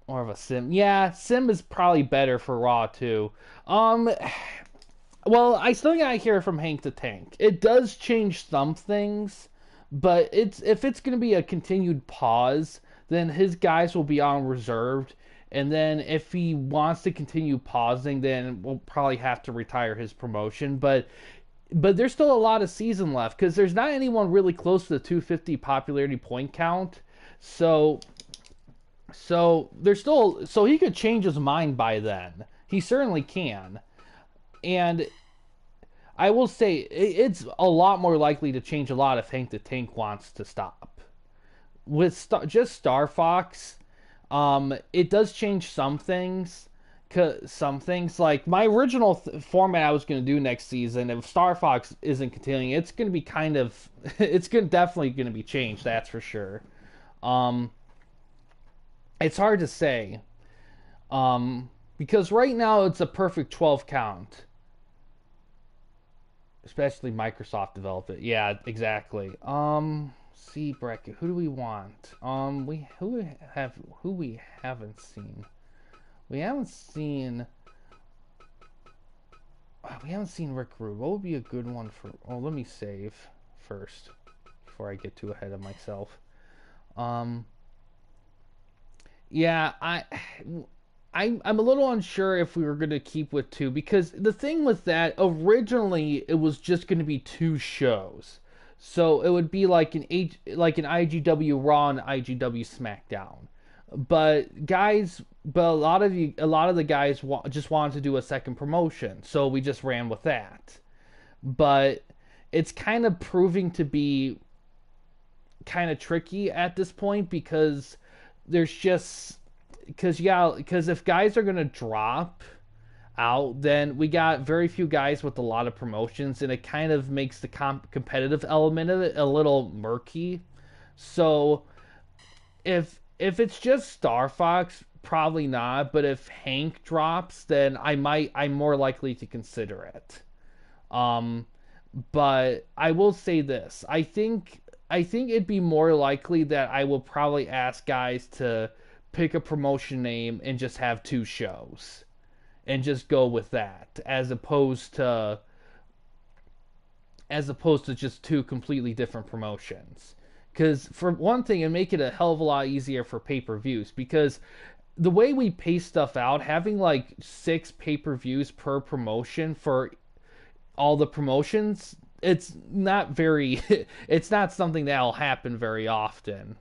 More of a sim. Yeah, sim is probably better for Raw 2. Well, I still gotta hear from Hank the Tank. It does change some things, but if it's going to be a continued pause, then his guys will be on reserved. And then if he wants to continue pausing, then we'll probably have to retire his promotion. But there's still a lot of season left, because there's not anyone really close to the 250 popularity point count. So So there's still, so he could change his mind by then. He certainly can. And I will say it's a lot more likely to change a lot if Hank the Tank wants to stop. With just Star Fox, it does change some things. Some things, like my original format I was going to do next season, if Star Fox isn't continuing, it's going to be kind of, definitely going to be changed, that's for sure. It's hard to say, because right now it's a perfect 12 count. Especially Microsoft developed it. Yeah, exactly. See bracket. Who do we want? Who we haven't seen. We haven't seen Rick Rude. What would be a good one for? Oh, let me save first before I get too ahead of myself. Yeah, I'm a little unsure if we were going to keep with 2, because the thing was that originally it was just going to be 2 shows. So it would be like an IGW Raw and IGW SmackDown. But a lot of the guys just wanted to do a second promotion, so we just ran with that. But it's kind of proving to be kind of tricky at this point, because there's just because if guys are gonna drop out, then we got very few guys with a lot of promotions, and it kind of makes the competitive element of it a little murky. So if it's just Star Fox, probably not. But if Hank drops, then I'm more likely to consider it. But I will say this: I think it'd be more likely that I will probably ask guys to pick a promotion name and just have 2 shows, and just go with that, as opposed to just 2 completely different promotions. Because for one thing, it'd make it a hell of a lot easier for pay-per-views, because the way we pace stuff out, having like 6 pay-per-views per promotion for all the promotions, it's not something that'll happen very often.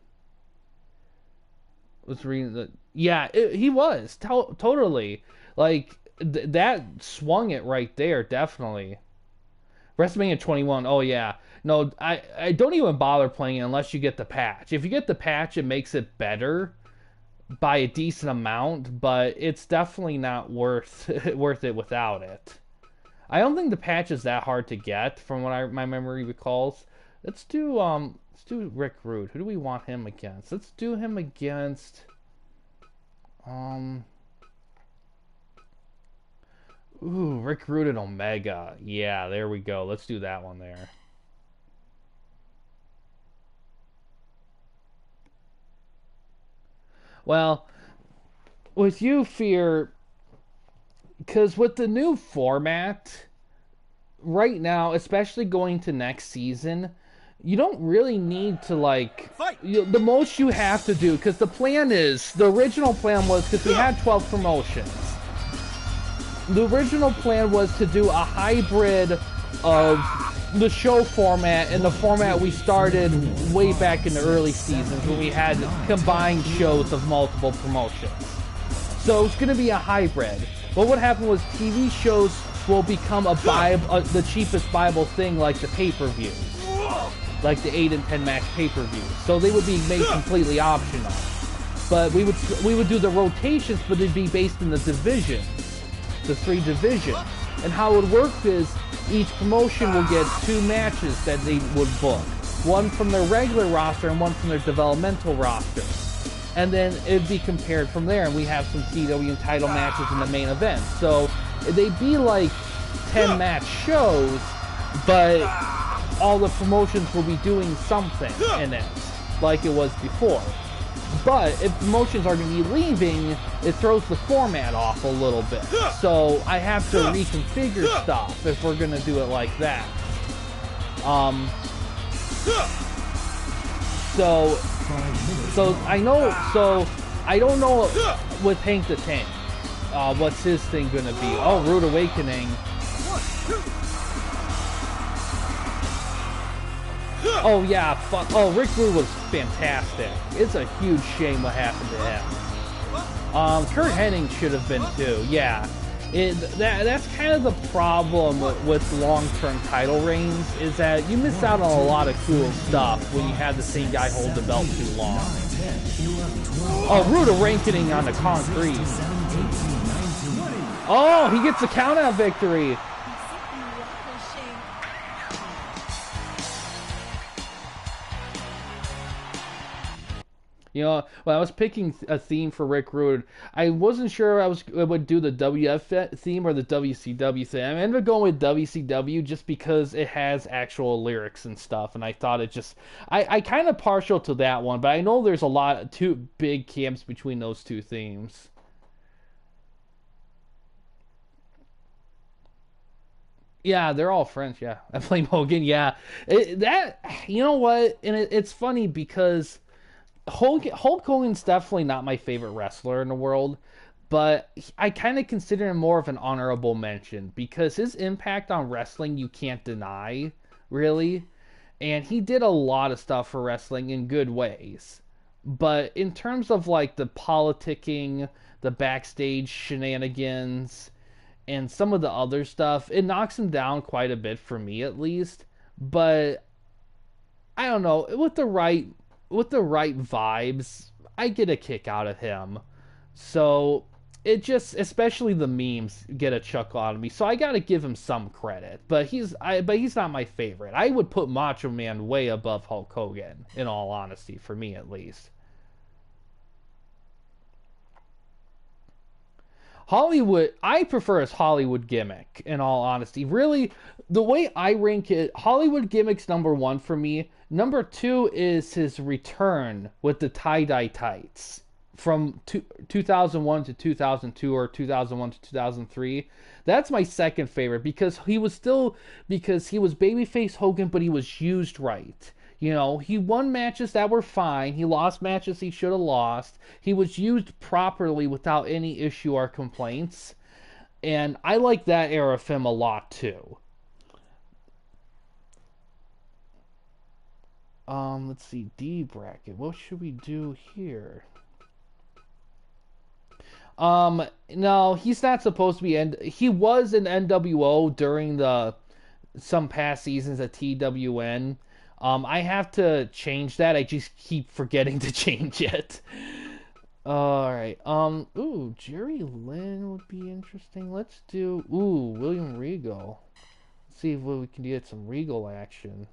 Was reading the, yeah, he was totally like that swung it right there, definitely. WrestleMania 21, oh yeah. No, I don't even bother playing it unless you get the patch. If you get the patch, it makes it better by a decent amount, but it's definitely not worth it without it. I don't think the patch is that hard to get, from what my memory recalls. Let's do Rick Rude. Who do we want him against? Let's do him against Rick Rude and Omega. Yeah, there we go. Let's do that one there. Well, with you, Fear, because with the new format, right now, especially going to next season, you don't really need to, like, the most you have to do, because the original plan was, because we had 12 promotions, the original plan was to do a hybrid of the show format and the format we started way back in the early seasons, when we had combined shows of multiple promotions. So it's going to be a hybrid. But what happened was TV shows will become the cheapest viable thing, like the pay-per-views, like the 8 and 10 match pay-per-views. So they would be made completely optional. But we would do the rotations, but they'd be based in the divisions, the 3 divisions. And how it would work is each promotion will get 2 matches that they would book, one from their regular roster and one from their developmental roster. And then it'd be compared from there, and we have some CW title matches in the main event. So they'd be like 10 match shows, but all the promotions will be doing something in it, like it was before. But if promotions are going to be leaving, it throws the format off a little bit. So I have to reconfigure stuff if we're going to do it like that. So I don't know with Hank the Tank, what's his thing going to be. Oh, Rude Awakening. Oh yeah, fuck. Oh, Rick Rude was fantastic. It's a huge shame what happened to him. Kurt Hennig should have been too. Yeah, that's kind of the problem with long-term title reigns, is that you miss out on a lot of cool stuff when you have the same guy hold the belt too long. Oh, Rude awakening on the concrete. Oh, he gets the count-out victory. You know, when I was picking a theme for Rick Rude, I wasn't sure I would do the WF theme or the WCW theme. I ended up going with WCW just because it has actual lyrics and stuff, and I thought I kind of partial to that one, but I know there's two big camps between those two themes. Yeah, they're all French. Yeah, I blame Hogan. Yeah, you know what? And it's funny because Hulk Hogan's definitely not my favorite wrestler in the world, but I kind of consider him more of an honorable mention because his impact on wrestling you can't deny, really. And he did a lot of stuff for wrestling in good ways. But in terms of like the politicking, the backstage shenanigans, and some of the other stuff, it knocks him down quite a bit for me at least. But I don't know, with the right vibes, I get a kick out of him. So it just, especially the memes, get a chuckle out of me. So I gotta give him some credit. But he's not my favorite. I would put Macho Man way above Hulk Hogan, in all honesty, for me at least. Hollywood, I prefer his Hollywood gimmick, in all honesty. Really, the way I rank it, Hollywood gimmick's number one for me. Number two is his return with the tie-dye tights from 2001 to 2002 or 2001 to 2003. That's my second favorite because he was babyface Hogan, but he was used right. You know, he won matches that were fine. He lost matches he should have lost. He was used properly without any issue or complaints. And I like that era of him a lot too. Let's see, D bracket. What should we do here? No, he's not supposed to be he was in NWO during some past seasons at TWN. I have to change that. I just keep forgetting to change it. Alright. Ooh, Jerry Lynn would be interesting. Let's do, William Regal. Let's see if we can get some Regal action.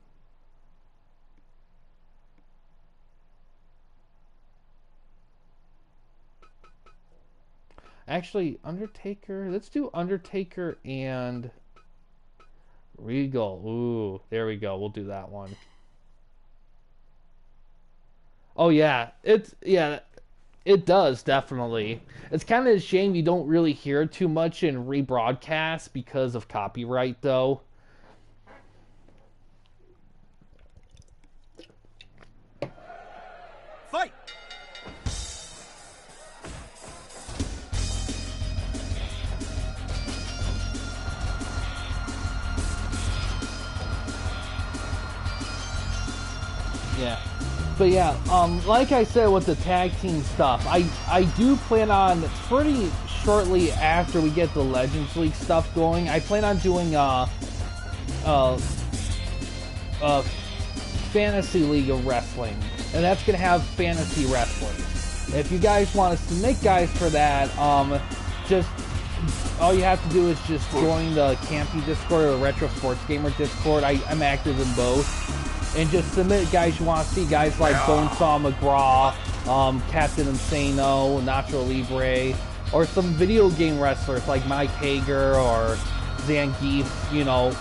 Actually, Undertaker. Let's do Undertaker and Regal. Ooh, there we go. We'll do that one. Oh yeah, it does definitely. It's kind of a shame you don't really hear too much in rebroadcasts because of copyright, though. Fight! Yeah. But yeah, like I said with the tag team stuff, I do plan on pretty shortly after we get the Legends League stuff going, I plan on doing Fantasy League of Wrestling. And that's gonna have fantasy wrestlers. If you guys want to submit guys for that, just all you have to do is just join the Campy Discord or the Retro Sports Gamer Discord. I'm active in both. And just submit guys you want to see, guys like Bonesaw McGraw, Captain Insano, Nacho Libre, or some video game wrestlers like Mike Hager or Zangief, you know.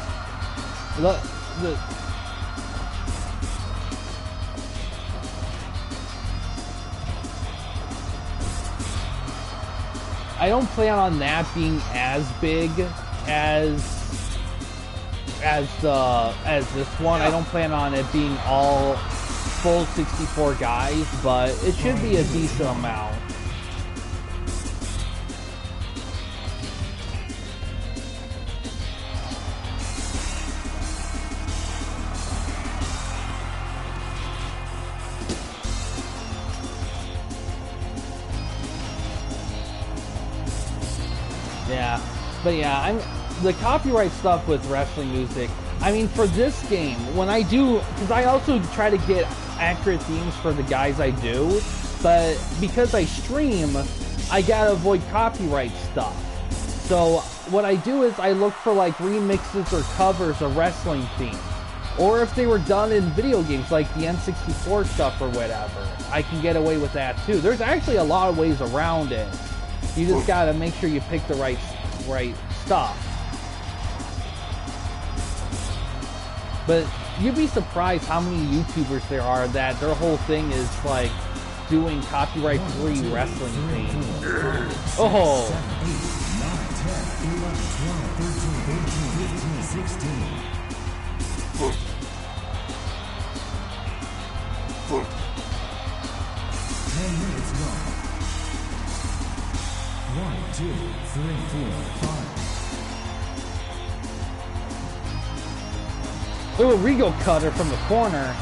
I don't plan on that being as big as this one. I don't plan on it being all full 64 guys, but it should be a decent amount. But yeah, the copyright stuff with wrestling music. I mean, for this game, when I do, because I also try to get accurate themes for the guys I do, but because I stream, I gotta avoid copyright stuff. So what I do is I look for like remixes or covers of wrestling themes. Or if they were done in video games like the N64 stuff or whatever, I can get away with that too. There's actually a lot of ways around it. You just gotta make sure you pick the right stuff. But you'd be surprised how many YouTubers there are that their whole thing is like doing copyright-free wrestling themes. Oh! 7, 8, 9, 10, 11, 12, 13, 14, 15, 16. 10 minutes gone. 1, 2, 3, 4, 5. Ooh, Regal cutter from the corner.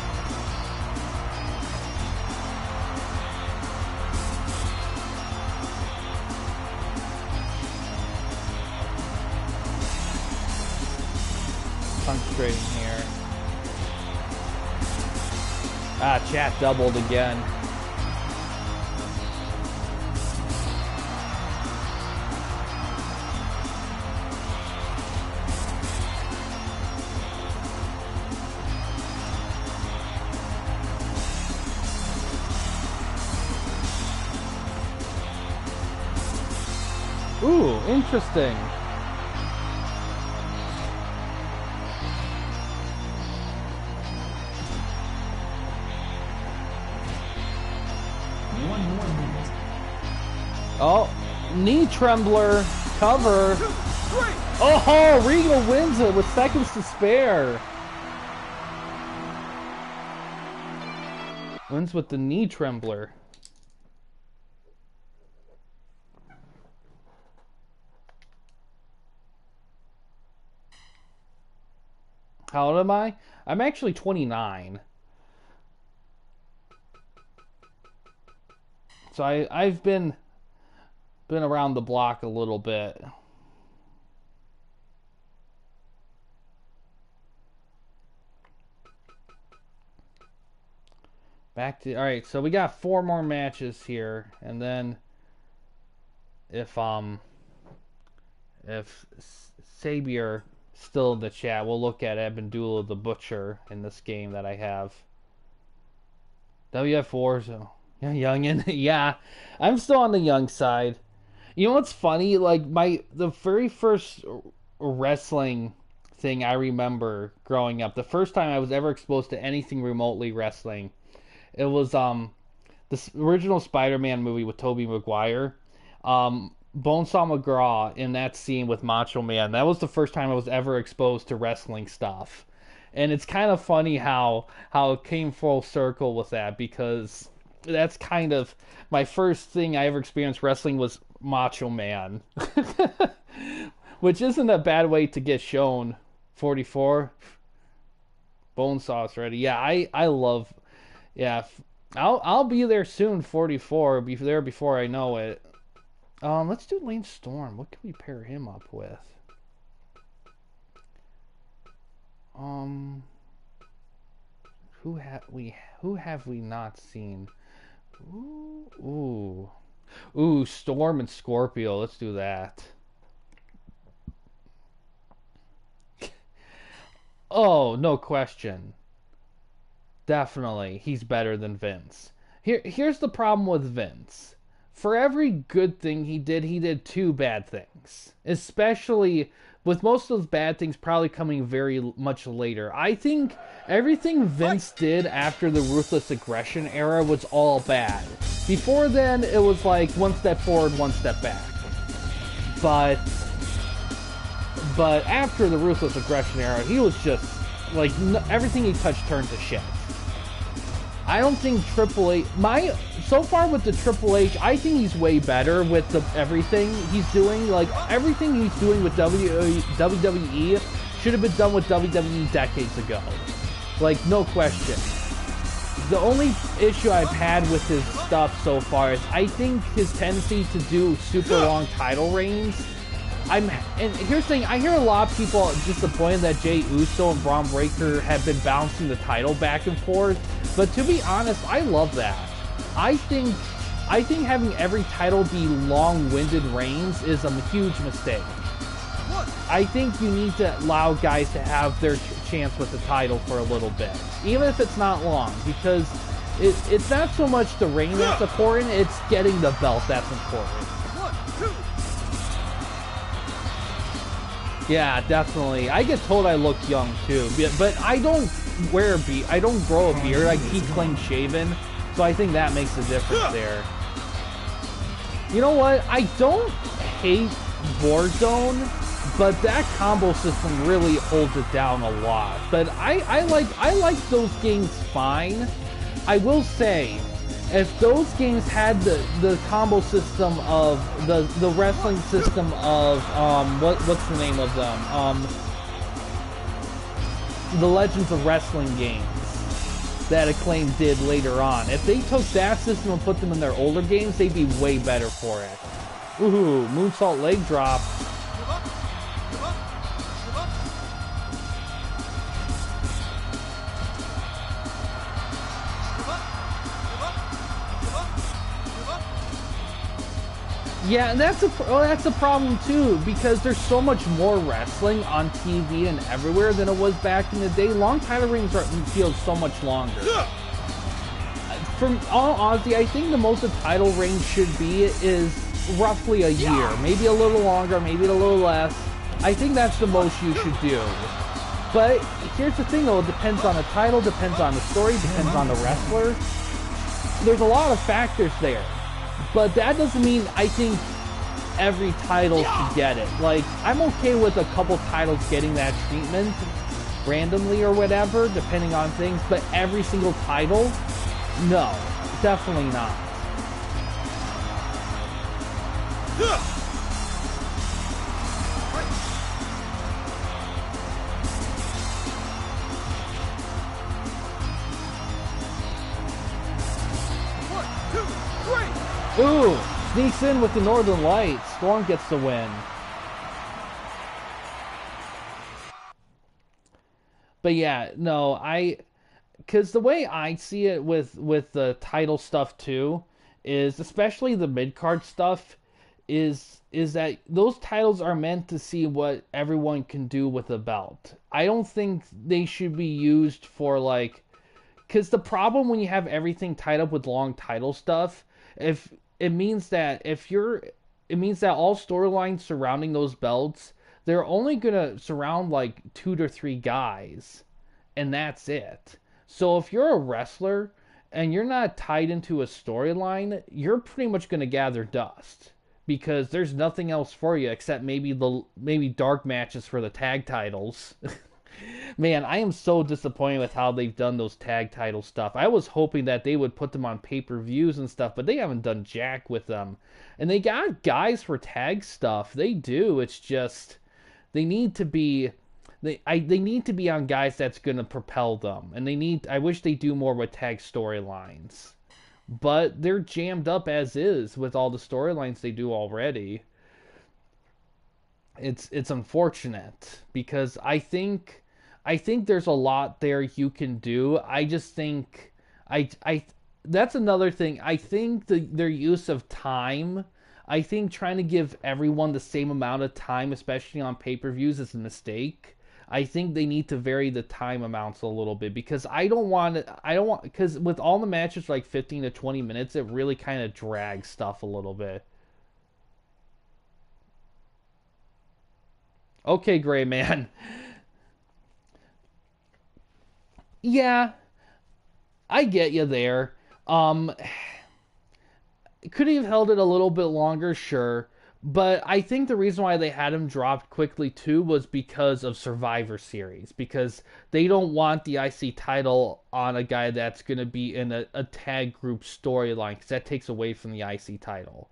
Concentrating here. Ah, chat doubled again. Ooh, interesting. Oh, knee trembler cover. Oh, Regal wins it with seconds to spare. Wins with the knee trembler. How old am I? I'm actually 29. So I've been around the block a little bit. Back to, all right, so we got 4 more matches here, and then if Sabier still in the chat, we'll look at Abendula the Butcher in this game that I have. WF4, so yeah, youngin. Yeah, I'm still on the young side. You know what's funny? Like the very first wrestling thing I remember growing up, the first time I was ever exposed to anything remotely wrestling, it was the original Spider-Man movie with Tobey Maguire. Bonesaw McGraw in that scene with Macho Man. That was the first time I was ever exposed to wrestling stuff. And it's kind of funny how it came full circle with that, because that's kind of my first thing I ever experienced wrestling was Macho Man. Which isn't a bad way to get shown. 44 Bonesaw's ready. Yeah, I love, yeah, I'll be there soon. 44, be there before I know it. Let's do Lane Storm. What can we pair him up with? Who have we not seen? Ooh, Storm and Scorpio. Let's do that. Oh, no question. Definitely, he's better than Vince. Here's the problem with Vince. For every good thing he did 2 bad things. Especially with most of those bad things probably coming very much later. I think everything Vince did after the Ruthless Aggression era was all bad. Before then, it was like 1 step forward, 1 step back. But after the Ruthless Aggression era, he was just like everything he touched turned to shit. I don't think Triple H, so far with the Triple H, I think he's way better with everything he's doing. Like, everything he's doing with WWE should have been done with WWE decades ago. Like, no question. The only issue I've had with his stuff so far is I think his tendency to do super long title reigns And here's the thing, I hear a lot of people disappointed that Jey Uso and Braun Breaker have been bouncing the title back and forth, but to be honest, I love that. I think having every title be long-winded reigns is a huge mistake. I think you need to allow guys to have their chance with the title for a little bit, even if it's not long, because it's not so much the reign that's important, it's getting the belt that's important. Yeah, definitely. I get told I look young too, but I don't wear a beard. I don't grow a beard. I keep clean shaven, so I think that makes a difference there. You know what? I don't hate Warzone, but that combo system really holds it down a lot. But I like those games fine. I will say, if those games had the combo system of the wrestling system of what's the name of them, the Legends of Wrestling games that Acclaim did later on, if they took that system and put them in their older games, they'd be way better for it. Ooh, moonsault leg drop. Yeah, and that's a problem too, because there's so much more wrestling on TV and everywhere than it was back in the day. Long title reigns feel so much longer. From all honesty, I think the most a title reign should be is roughly a year, maybe a little longer, maybe a little less. I think that's the most you should do. But here's the thing though, it depends on the title, depends on the story, depends on the wrestler. There's a lot of factors there. But that doesn't mean I think every title should get it. Like, I'm okay with a couple titles getting that treatment randomly or whatever, depending on things, but every single title? No, definitely not. Ooh, sneaks in with the Northern Lights. Storm gets the win. But yeah, no, because the way I see it with the title stuff too, is especially the mid-card stuff, is that those titles are meant to see what everyone can do with a belt. I don't think they should be used for like, because the problem when you have everything tied up with long title stuff, it means that all storylines surrounding those belts, they're only gonna surround like 2 to 3 guys, and that's it. So if you're a wrestler and you're not tied into a storyline, you're pretty much gonna gather dust, because there's nothing else for you except maybe dark matches for the tag titles. Man, I am so disappointed with how they've done those tag title stuff. I was hoping that they would put them on pay-per-views and stuff, but they haven't done jack with them. And they got guys for tag stuff. They do. It's just they need to be they need to be on guys that's going to propel them. And I wish they do more with tag storylines. But they're jammed up as is with all the storylines they do already. It's unfortunate, because I think there's a lot there you can do. I just think that's another thing. I think their use of time, I think trying to give everyone the same amount of time, especially on pay-per-views, is a mistake. I think they need to vary the time amounts a little bit, because because with all the matches like 15 to 20 minutes, it really kind of drags stuff a little bit. Okay, Gray Man. Yeah, I get you there. Could he have held it a little bit longer? Sure. But I think the reason why they had him dropped quickly too was because of Survivor Series. Because they don't want the IC title on a guy that's going to be in a tag group storyline, because that takes away from the IC title.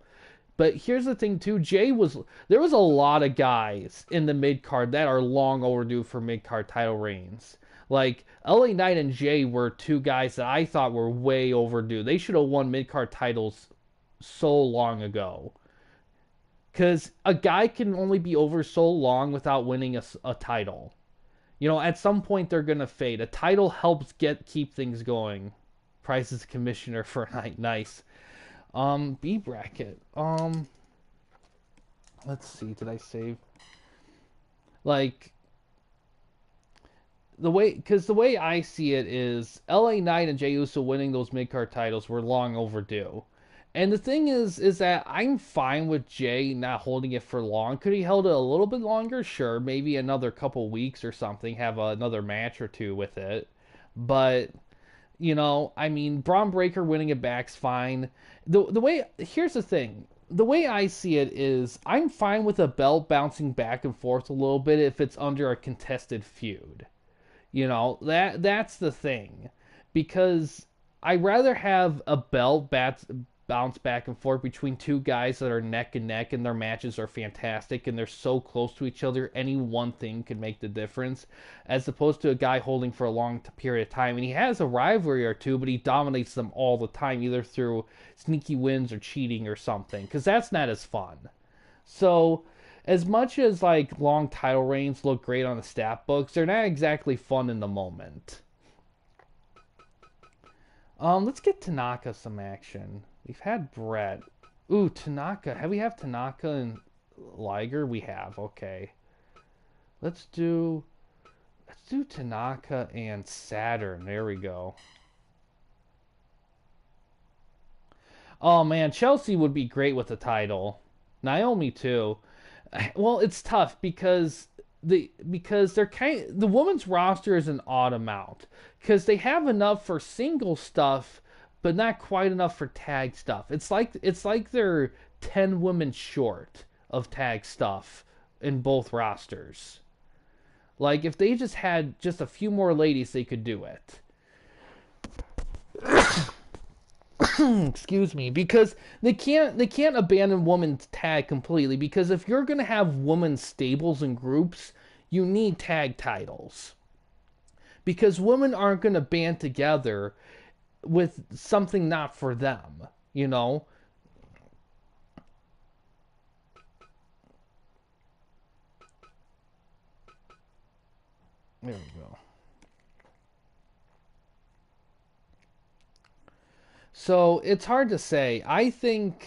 But here's the thing too, there was a lot of guys in the mid-card that are long overdue for mid-card title reigns. Like, LA Knight and Jay were two guys that I thought were way overdue. They should have won mid-card titles so long ago. Because a guy can only be over so long without winning a title. You know, at some point they're gonna fade. A title helps keep things going. Price is commissioner for a night. Nice. B bracket. Let's see. Did I save? Like the way I see it is LA Knight and Jey Uso winning those mid card titles were long overdue. And the thing is that I'm fine with Jay not holding it for long. Could he held it a little bit longer? Sure, maybe another couple weeks or something, have another match or two with it. But, you know, I mean, Braun Breaker winning it back's fine. Here's the thing. The way I see it is I'm fine with a belt bouncing back and forth a little bit if it's under a contested feud. You know, that's the thing. Because I'd rather have a belt bounce back and forth between two guys that are neck and neck and their matches are fantastic and they're so close to each other, any one thing could make the difference, as opposed to a guy holding for a long period of time. And he has a rivalry or two, but he dominates them all the time, either through sneaky wins or cheating or something, because that's not as fun. So as much as like long title reigns look great on the stat books, they're not exactly fun in the moment. Let's get Tanaka some action. We've had Brett. Ooh, Tanaka. Have we have Tanaka and Liger? We have. Okay. Let's do Tanaka and Saturn. There we go. Oh man, Chelsea would be great with the title. Naomi too. Well, it's tough because the women's roster is an odd amount because they have enough for single stuff, but not quite enough for tag stuff. It's like they're 10 women short of tag stuff in both rosters. Like if they just had just a few more ladies, they could do it. Excuse me, because they can't abandon women's tag completely, because if you're going to have women's stables and groups, you need tag titles. Because women aren't going to band together with something not for them, you know? There we go. So, it's hard to say. I think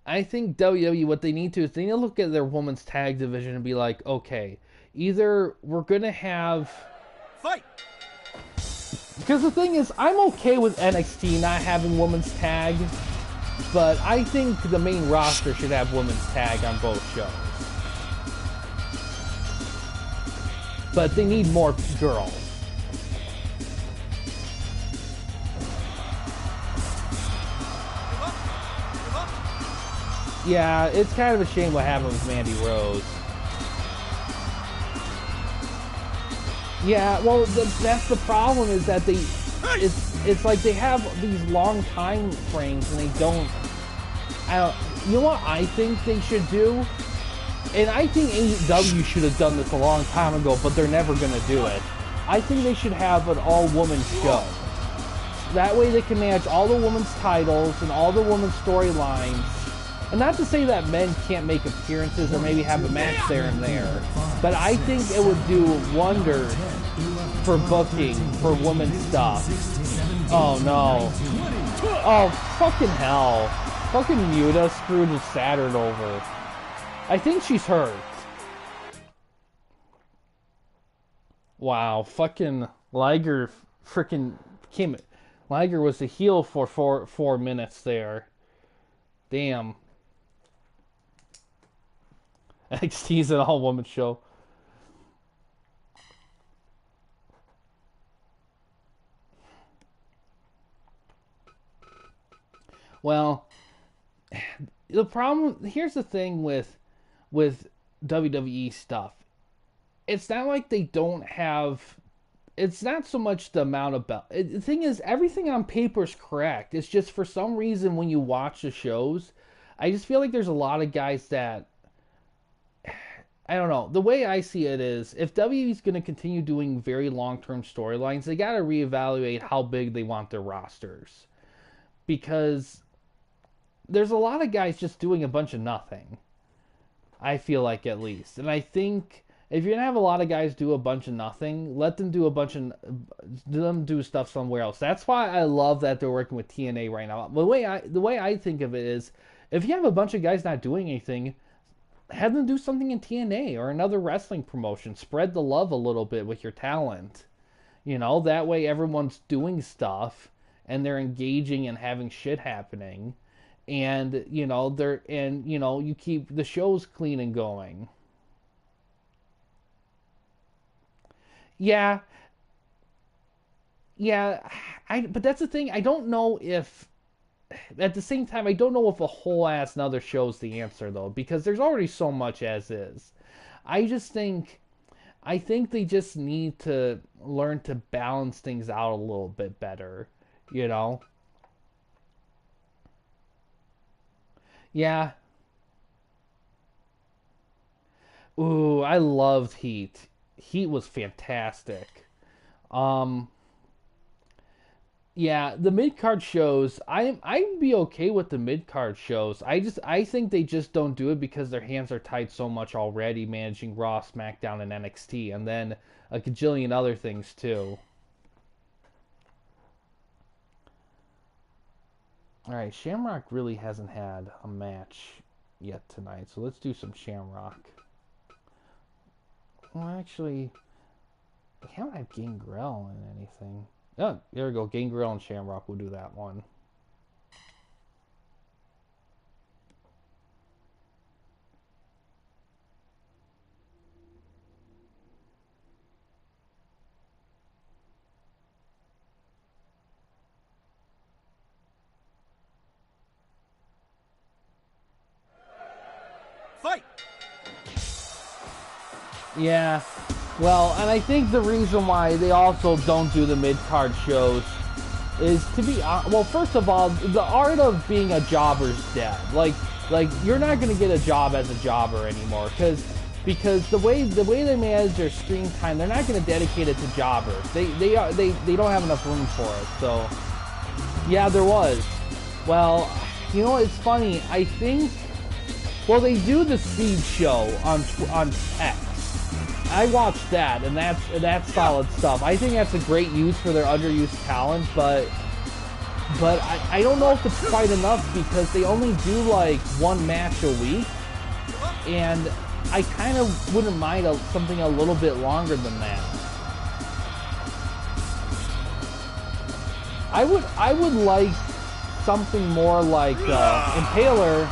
WWE, what they need to is they need to look at their women's tag division and be like, okay, either we're going to have... Fight! Because the thing is, I'm okay with NXT not having women's tag, but I think the main roster should have women's tag on both shows. But they need more girls. Yeah, it's kind of a shame what happened with Mandy Rose. Yeah, well, that's the problem, is that it's like they have these long time frames and they don't. You know what I think they should do? And I think AEW should have done this a long time ago, but they're never going to do it. I think they should have an all-woman show. That way they can manage all the women's titles and all the women's storylines. And not to say that men can't make appearances or maybe have a match there and there, but I think it would do wonders for booking for women's stuff. Oh no. Oh, fucking hell. Fucking Muta screwed his Saturn over. I think she's hurt. Wow, fucking Liger freaking came. Liger was the heel for four minutes there. Damn. NXT's an all-woman show. Well, the problem, here's the thing with WWE stuff. It's not like they don't have, it's not so much the amount of the thing is, everything on paper is correct. It's just for some reason when you watch the shows, I just feel like there's a lot of guys that, I don't know. The way I see it is, if WWE's going to continue doing very long-term storylines, they got to reevaluate how big they want their rosters. Because there's a lot of guys just doing a bunch of nothing. I feel like, at least. And I think if you're gonna have a lot of guys do a bunch of nothing, let them do stuff somewhere else. That's why I love that they're working with TNA right now. The way I think of it is, if you have a bunch of guys not doing anything, have them do something in TNA or another wrestling promotion. Spread the love a little bit with your talent. That way everyone's doing stuff and they're engaging and having shit happening. And, you keep the shows clean and going. Yeah, yeah, but that's the thing. I don't know if, at the same time, I don't know if a whole ass another show's the answer though, because there's already so much as is. I just think, I think they just need to learn to balance things out a little bit better, you know? Yeah. Ooh, I loved Heat. Heat was fantastic. Um, Yeah, the mid card shows, I'd be okay with the mid card shows. I think they just don't do it because their hands are tied so much already managing Raw, SmackDown, and NXT, and then a gajillion other things too. All right, Shamrock really hasn't had a match yet tonight, so let's do some Shamrock. Well, actually, I haven't had Gangrel in anything. Oh, there we go. Gangrel and Shamrock will do that one. Fight! Yeah. Well, and I think the reason why they also don't do the mid-card shows is to be well. First of all, the art of being a jobber's dead. Like you're not gonna get a job as a jobber anymore because the way they manage their screen time, they're not gonna dedicate it to jobbers. They don't have enough room for it. So yeah, there was. Well, it's funny. I think they do the Speed show on X. I watched that, and that's solid stuff. I think that's a great use for their underused talent, but I don't know if it's quite enough because they only do like one match a week, and I kind of wouldn't mind something a little bit longer than that. I would like something more like Impaler.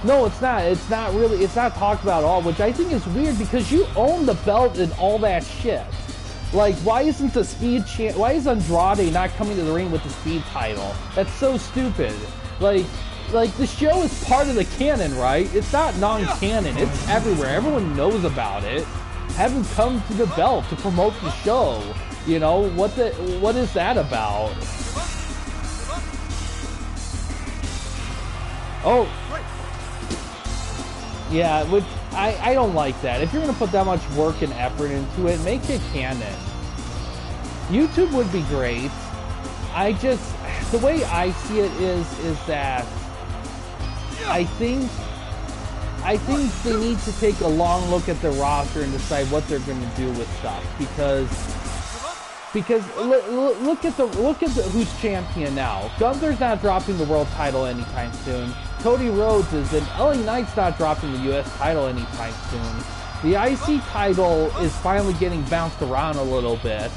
No, it's not. It's not really. It's not talked about at all, which I think is weird because you own the belt and all that shit. Like, why isn't the Speed why is Andrade not coming to the ring with the Speed title? That's so stupid. Like the show is part of the canon, right? It's not non-canon. It's everywhere. Everyone knows about it. Have him come to the belt to promote the show. What is that about? Oh. Yeah, which I don't like that. If you're going to put that much work and effort into it, make it canon. YouTube would be great. The way I see it is that I think they need to take a long look at their roster and decide what they're going to do with stuff because look at who's champion now. Gunther's not dropping the world title anytime soon. Cody Rhodes is, and LA Knight's not dropping the US title anytime soon. The IC title is finally getting bounced around a little bit,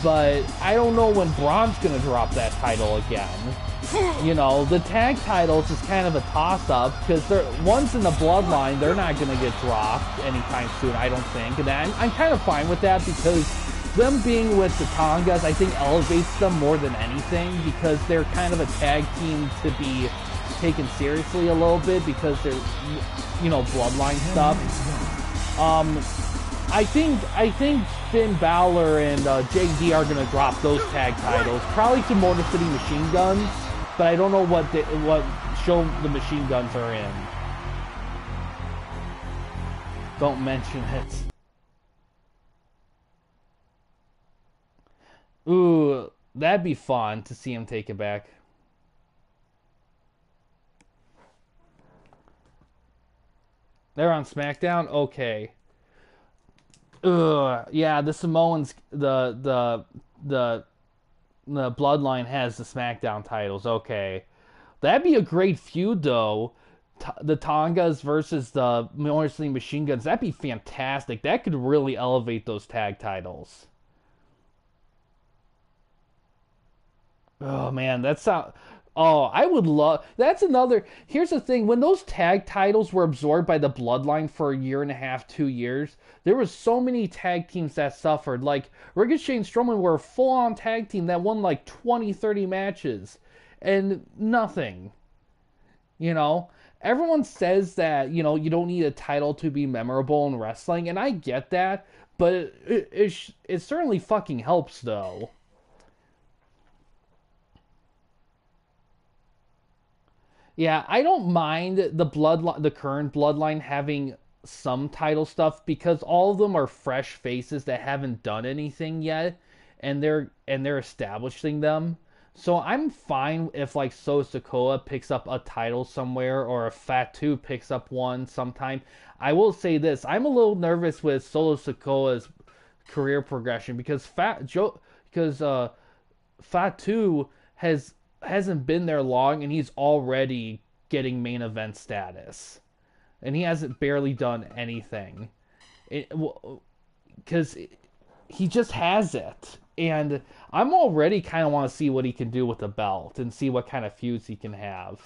but I don't know when Braun's gonna drop that title again. The tag titles is kind of a toss-up because once in the bloodline, they're not gonna get dropped anytime soon, I don't think. And I'm kind of fine with that because them being with the Tongas, I think elevates them more than anything because they're kind of a tag team to be taken seriously a little bit because they're, bloodline stuff. I think Finn Balor and JD are gonna drop those tag titles, probably to Motor City Machine Guns, but I don't know what show the Machine Guns are in. Don't mention it. Ooh, that'd be fun to see him take it back. They're on SmackDown? Okay. Ugh. Yeah, the Samoans, the Bloodline has the SmackDown titles. Okay. That'd be a great feud, though. The Tongas versus the Motor City Machine Guns. That'd be fantastic. That could really elevate those tag titles. Oh, man, that's not... Oh, I would love... That's another... Here's the thing. When those tag titles were absorbed by the Bloodline for a year and a half, 2 years, there was so many tag teams that suffered. Like, Ricochet and Strowman were a full-on tag team that won like 20, 30 matches. And nothing. You know? Everyone says that, you know, you don't need a title to be memorable in wrestling, and I get that, but it certainly fucking helps, though. Yeah, I don't mind the current Bloodline having some title stuff because all of them are fresh faces that haven't done anything yet, and they're establishing them. So I'm fine if like Solo Sikoa picks up a title somewhere or if Fatu picks up one sometime. I will say this: I'm a little nervous with Solo Sikoa's career progression because Fatu hasn't been there long, and he's already getting main event status, and he hasn't barely done anything, because he just has it, and I'm already kind of want to see what he can do with the belt and see what kind of feuds he can have.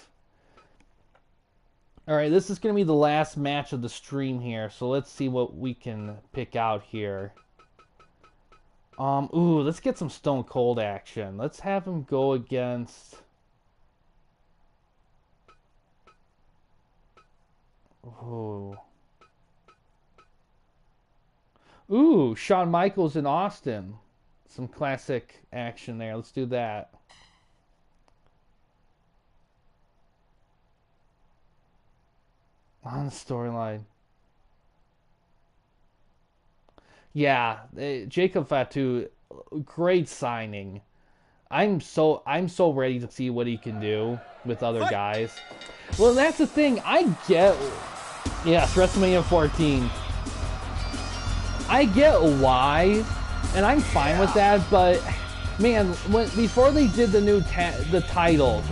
All right, this is going to be the last match of the stream here, so let's see what we can pick out here. Let's get some Stone Cold action. Let's have him go against... Shawn Michaels in Austin. Some classic action there. Let's do that. On the storyline. Yeah, Jacob Fatu, great signing. I'm so ready to see what he can do with other guys. Well, that's the thing. I get, yes, WrestleMania 14. I get why, and I'm fine with that. But man, before they did the new titles,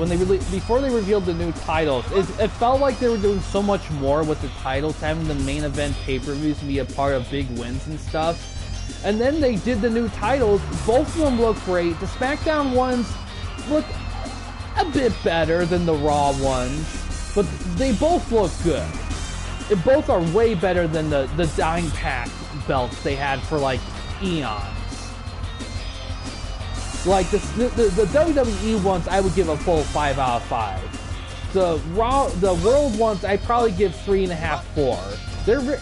before they revealed the new titles, it felt like they were doing so much more with the titles, having the main event pay-per-views be a part of big wins and stuff. And then they did the new titles. Both of them look great. The SmackDown ones look a bit better than the Raw ones, but they both look good. Both are way better than the Dying Pack belts they had for like eons. Like the WWE ones, I would give a full 5 out of 5. The World ones, I'd probably give 3.5, 4.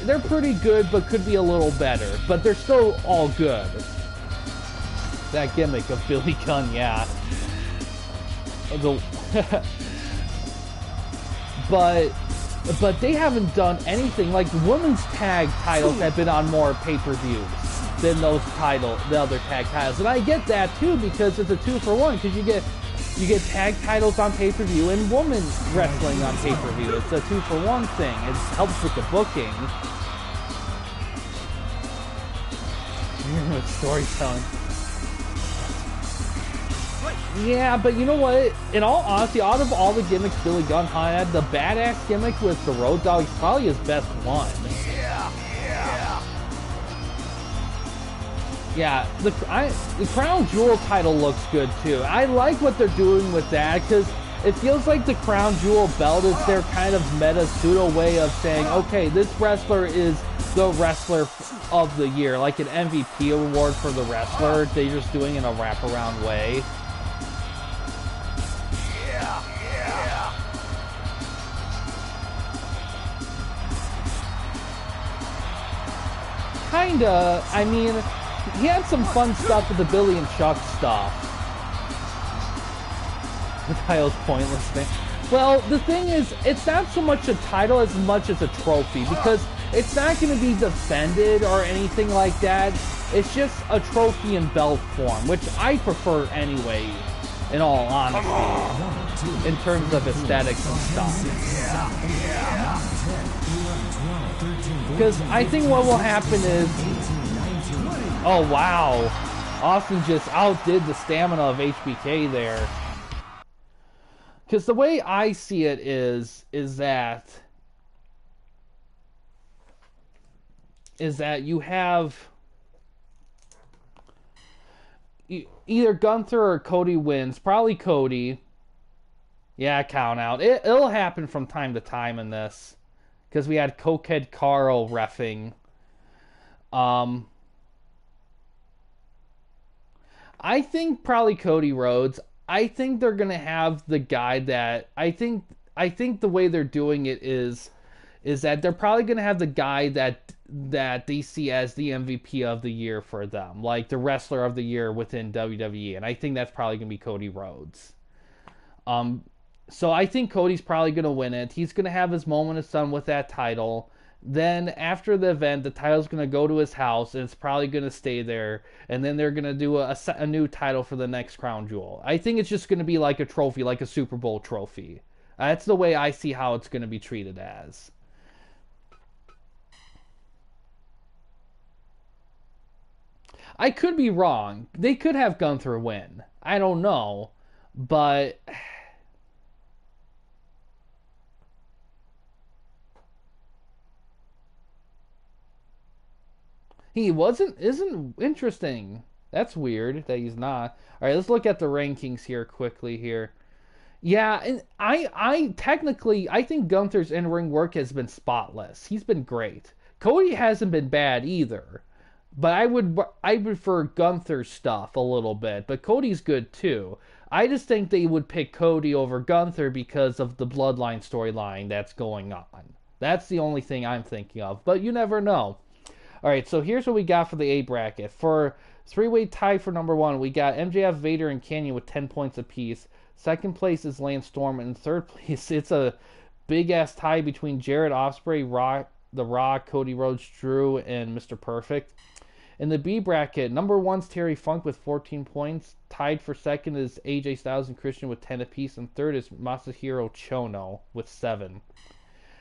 They're pretty good, but could be a little better. But they're still all good. That gimmick of Billy Gunn, yeah. But they haven't done anything. Like women's tag titles have been on more pay-per-views than the other tag titles, and I get that too because it's a 2-for-1. Because you get tag titles on pay-per-view and women's wrestling on pay-per-view. It's a 2-for-1 thing. It helps with the booking. Storytelling. Yeah, but you know what? In all honesty, out of all the gimmicks Billy Gunn had, the badass gimmick with the Road Dogg is probably his best one. Yeah, the Crown Jewel title looks good too. I like what they're doing with that because it feels like the Crown Jewel belt is their kind of meta pseudo way of saying, okay, this wrestler is the wrestler of the year, like an MVP award for the wrestler. They're just doing it in a wraparound way. Kinda. I mean, he had some fun stuff with the Billy and Chuck stuff. The title's pointless, man. Well, the thing is, it's not so much a title as much as a trophy, because it's not going to be defended or anything like that. It's just a trophy in belt form, which I prefer anyway, in all honesty. in terms of aesthetics and stuff. Because I think what will happen is, oh wow, Austin just outdid the stamina of HBK there. Because the way I see it is that you have either Gunther or Cody wins. Probably Cody. Yeah, count out. It'll happen from time to time in this. Because we had Cokehead Carl reffing. I think probably Cody Rhodes. I think they're gonna have the guy that I think the way they're doing it is that they're probably gonna have the guy that they see as the MVP of the year for them, like the wrestler of the year within WWE, and I think that's probably gonna be Cody Rhodes. So I think Cody's probably gonna win it. He's gonna have his moment of sun with that title. Then after the event, the title's going to go to his house, and it's probably going to stay there. And then they're going to do a new title for the next crown jewel. I think it's just going to be like a trophy, like a Super Bowl trophy. That's the way I see how it's going to be treated as. I could be wrong. They could have Gunther win. I don't know. But he isn't interesting. That's weird that he's not. All right, let's look at the rankings here quickly here. Yeah, and I think Gunther's in-ring work has been spotless. He's been great. Cody hasn't been bad either. But I prefer Gunther's stuff a little bit, but Cody's good too. I just think they would pick Cody over Gunther because of the Bloodline storyline that's going on. That's the only thing I'm thinking of, but you never know. Alright, so here's what we got for the A bracket. For three-way tie for number 1, we got MJF, Vader, and Canyon with 10 points apiece. Second place is Lance Storm, and in third place, it's a big-ass tie between Jarrett Ospreay, The Rock, Cody Rhodes, Drew, and Mr. Perfect. In the B bracket, number 1's Terry Funk with 14 points. Tied for second is AJ Styles and Christian with 10 apiece, and third is Masahiro Chono with 7.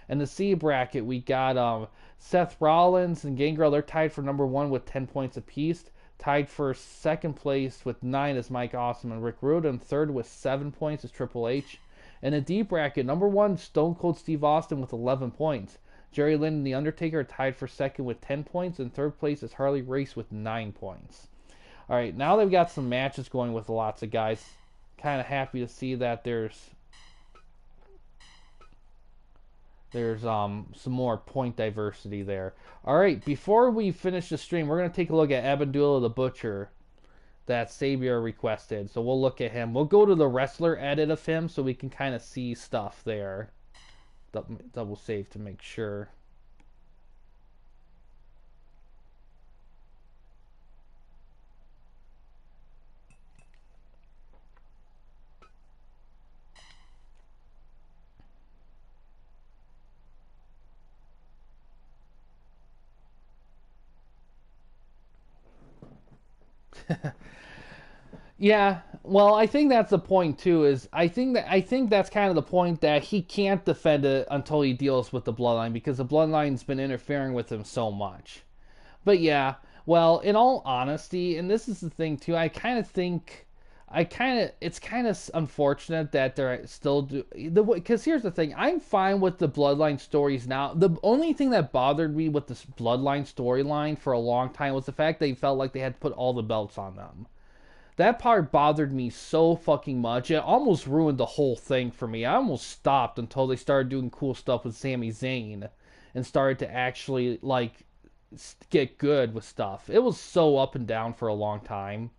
In the C bracket, we got Seth Rollins and Gangrel. They're tied for number 1 with 10 points apiece. Tied for second place with 9 is Mike Awesome and Rick Rude. And third with 7 points is Triple H. In the D bracket, number 1, Stone Cold Steve Austin with 11 points. Jerry Lynn and The Undertaker are tied for second with 10 points. And third place is Harley Race with 9 points. Alright, now that we've got some matches going with lots of guys, kind of happy to see that there's some more point diversity there. Alright, before we finish the stream, we're going to take a look at Abdullah the Butcher that Sabier requested. So we'll look at him. We'll go to the wrestler edit of him so we can kind of see stuff there. Double save to make sure. Yeah, well, I think that's the point too. Is I think that's kind of the point that he can't defend it until he deals with the Bloodline because the Bloodline's been interfering with him so much. But yeah, well, in all honesty, and this is the thing too, it's kind of unfortunate that they're still because here's the thing, I'm fine with the Bloodline stories now. The only thing that bothered me with this Bloodline storyline for a long time was the fact they felt like they had to put all the belts on them. That part bothered me so fucking much. It almost ruined the whole thing for me. I almost stopped until they started doing cool stuff with Sami Zayn and started to actually, like, get good with stuff. It was so up and down for a long time.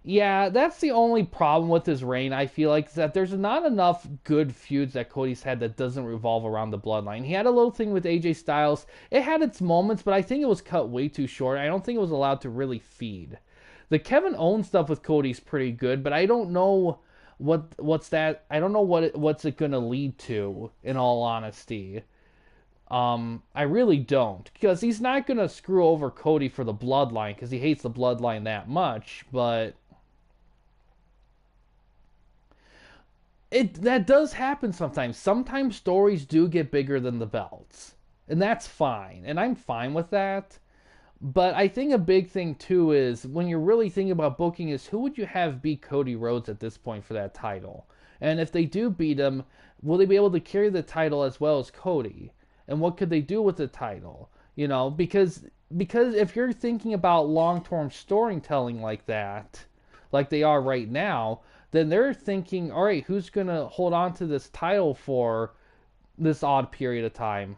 Yeah, that's the only problem with his reign, I feel like, is that there's not enough good feuds that Cody's had that doesn't revolve around the Bloodline. He had a little thing with AJ Styles. It had its moments, but I think it was cut way too short. I don't think it was allowed to really feed. The Kevin Owens stuff with Cody's pretty good, but I don't know what's it gonna lead to, in all honesty. I really don't, because he's not gonna screw over Cody for the Bloodline because he hates the Bloodline that much. But That does happen sometimes. Sometimes stories do get bigger than the belts, and that's fine, and I'm fine with that. But I think a big thing too is when you're really thinking about booking is who would you have beat Cody Rhodes at this point for that title? And if they do beat him, will they be able to carry the title as well as Cody? And what could they do with the title? Because if you're thinking about long-term storytelling like that, like they are right now, then they're thinking, all right, who's gonna hold on to this title for this odd period of time?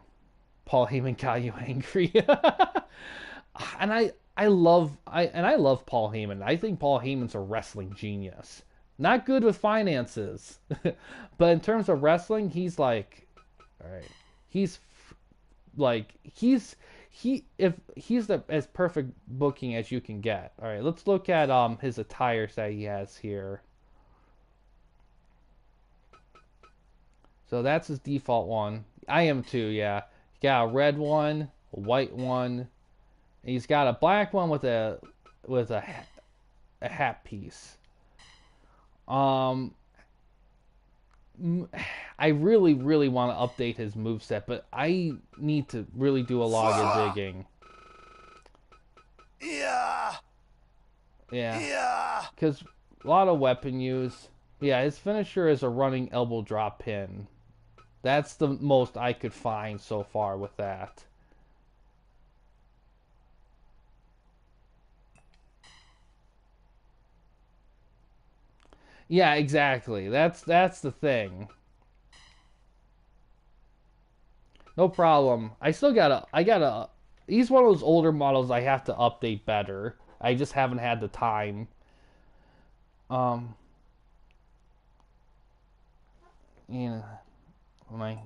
Paul Heyman got you angry. And I love Paul Heyman. I think Paul Heyman's a wrestling genius. Not good with finances, but in terms of wrestling, he's like, all right, he's like if he's the as perfect booking as you can get. All right, let's look at his attires that he has here. So that's his default one. I am too, yeah. He got a red one, a white one. He's got a black one with a hat piece. Um, I really, really want to update his moveset, but I need to really do a lot of digging. Yeah. Yeah. Yeah. Because a lot of weapon use. Yeah, his finisher is a running elbow drop pin. That's the most I could find so far with that. Yeah, exactly. That's the thing. No problem. He's one of those older models I have to update better. I just haven't had the time. Um, yeah, my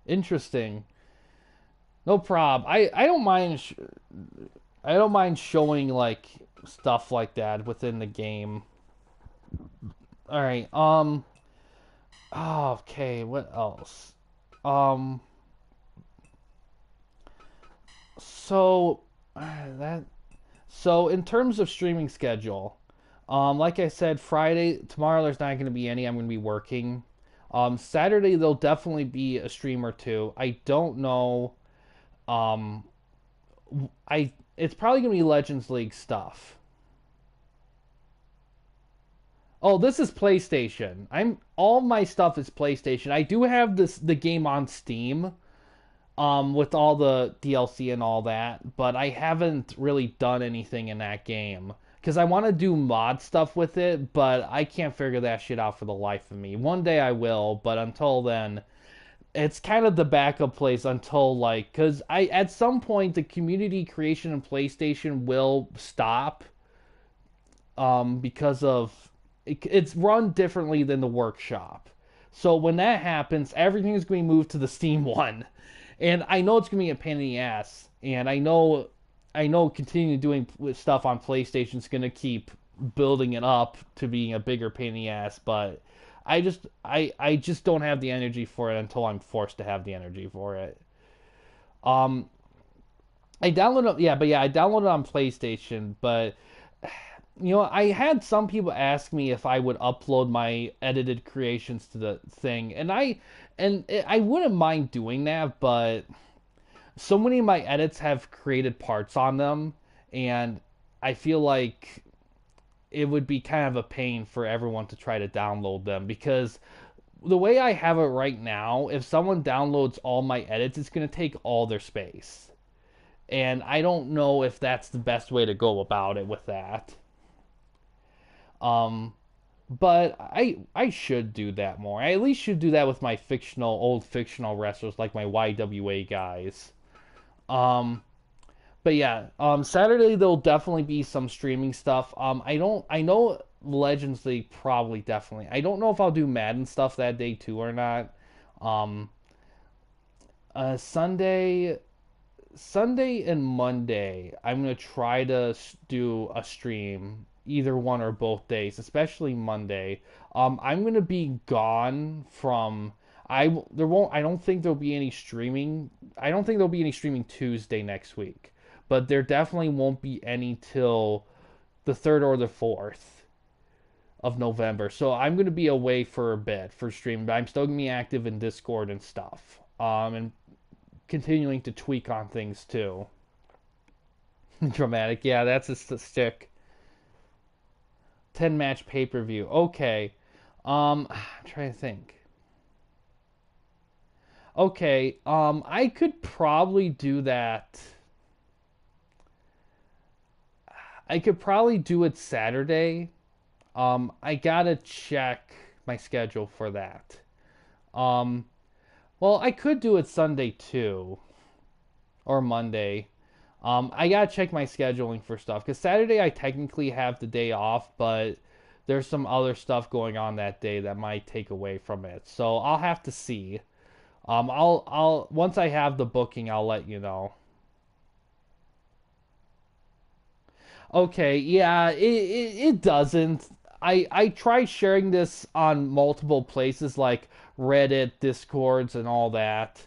interesting. No problem. I don't mind showing like stuff like that within the game. All right. Oh, okay. What else? Um. So that. So in terms of streaming schedule, like I said, tomorrow there's not going to be any. I'm going to be working. Saturday there'll definitely be a stream or two. I don't know. Um, it's probably going to be Legends League stuff. Oh, this is PlayStation. All my stuff is PlayStation. I do have the game on Steam, with all the DLC and all that, but I haven't really done anything in that game because I want to do mod stuff with it, but I can't figure that shit out for the life of me. One day I will, but until then, it's kind of the backup place until like because I at some point the community creation in PlayStation will stop, because of it's run differently than the workshop. So when that happens, everything is going to be moved to the Steam one, and I know it's going to be a pain in the ass. And I know continuing doing stuff on PlayStation is going to keep building it up to being a bigger pain in the ass. But I just don't have the energy for it until I'm forced to have the energy for it. Um, I downloaded I downloaded it on PlayStation, but I had some people ask me if I would upload my edited creations to the thing, and I wouldn't mind doing that, but so many of my edits have created parts on them, and I feel like it would be kind of a pain for everyone to try to download them because the way I have it right now, if someone downloads all my edits, it's going to take all their space. And I don't know if that's the best way to go about it with that. Um, but I should do that more. I at least should do that with my old fictional wrestlers like my YWA guys. Um, but yeah, Saturday there'll definitely be some streaming stuff. I know Legends League probably definitely. I don't know if I'll do Madden stuff that day too or not. Um, Sunday and Monday, I'm gonna try to do a stream either one or both days, especially Monday. I'm gonna be gone from. I don't think there'll be any streaming. I don't think there'll be any streaming Tuesday next week, but there definitely won't be any till the third or the fourth. of November. So I'm going to be away for a bit for streaming, but I'm still going to be active in Discord and stuff. And continuing to tweak on things too. Dramatic. Yeah, that's a stick. 10 match pay-per-view. Okay. I'm trying to think. Okay, I could probably do that. I could probably do it Saturday. I gotta check my schedule for that. Um, well, I could do it Sunday too, or Monday. I gotta check my scheduling for stuff because Saturday I technically have the day off, but there's some other stuff going on that day that might take away from it. So I'll have to see. I'll once I have the booking, I'll let you know. Okay, yeah, it doesn't. I tried sharing this on multiple places like Reddit, Discords, and all that.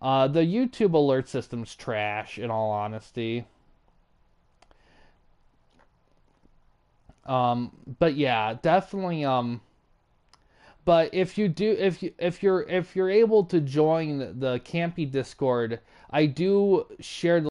The YouTube alert system's trash, in all honesty. But yeah, definitely. But if you do, if you're able to join the Campy Discord, I do share the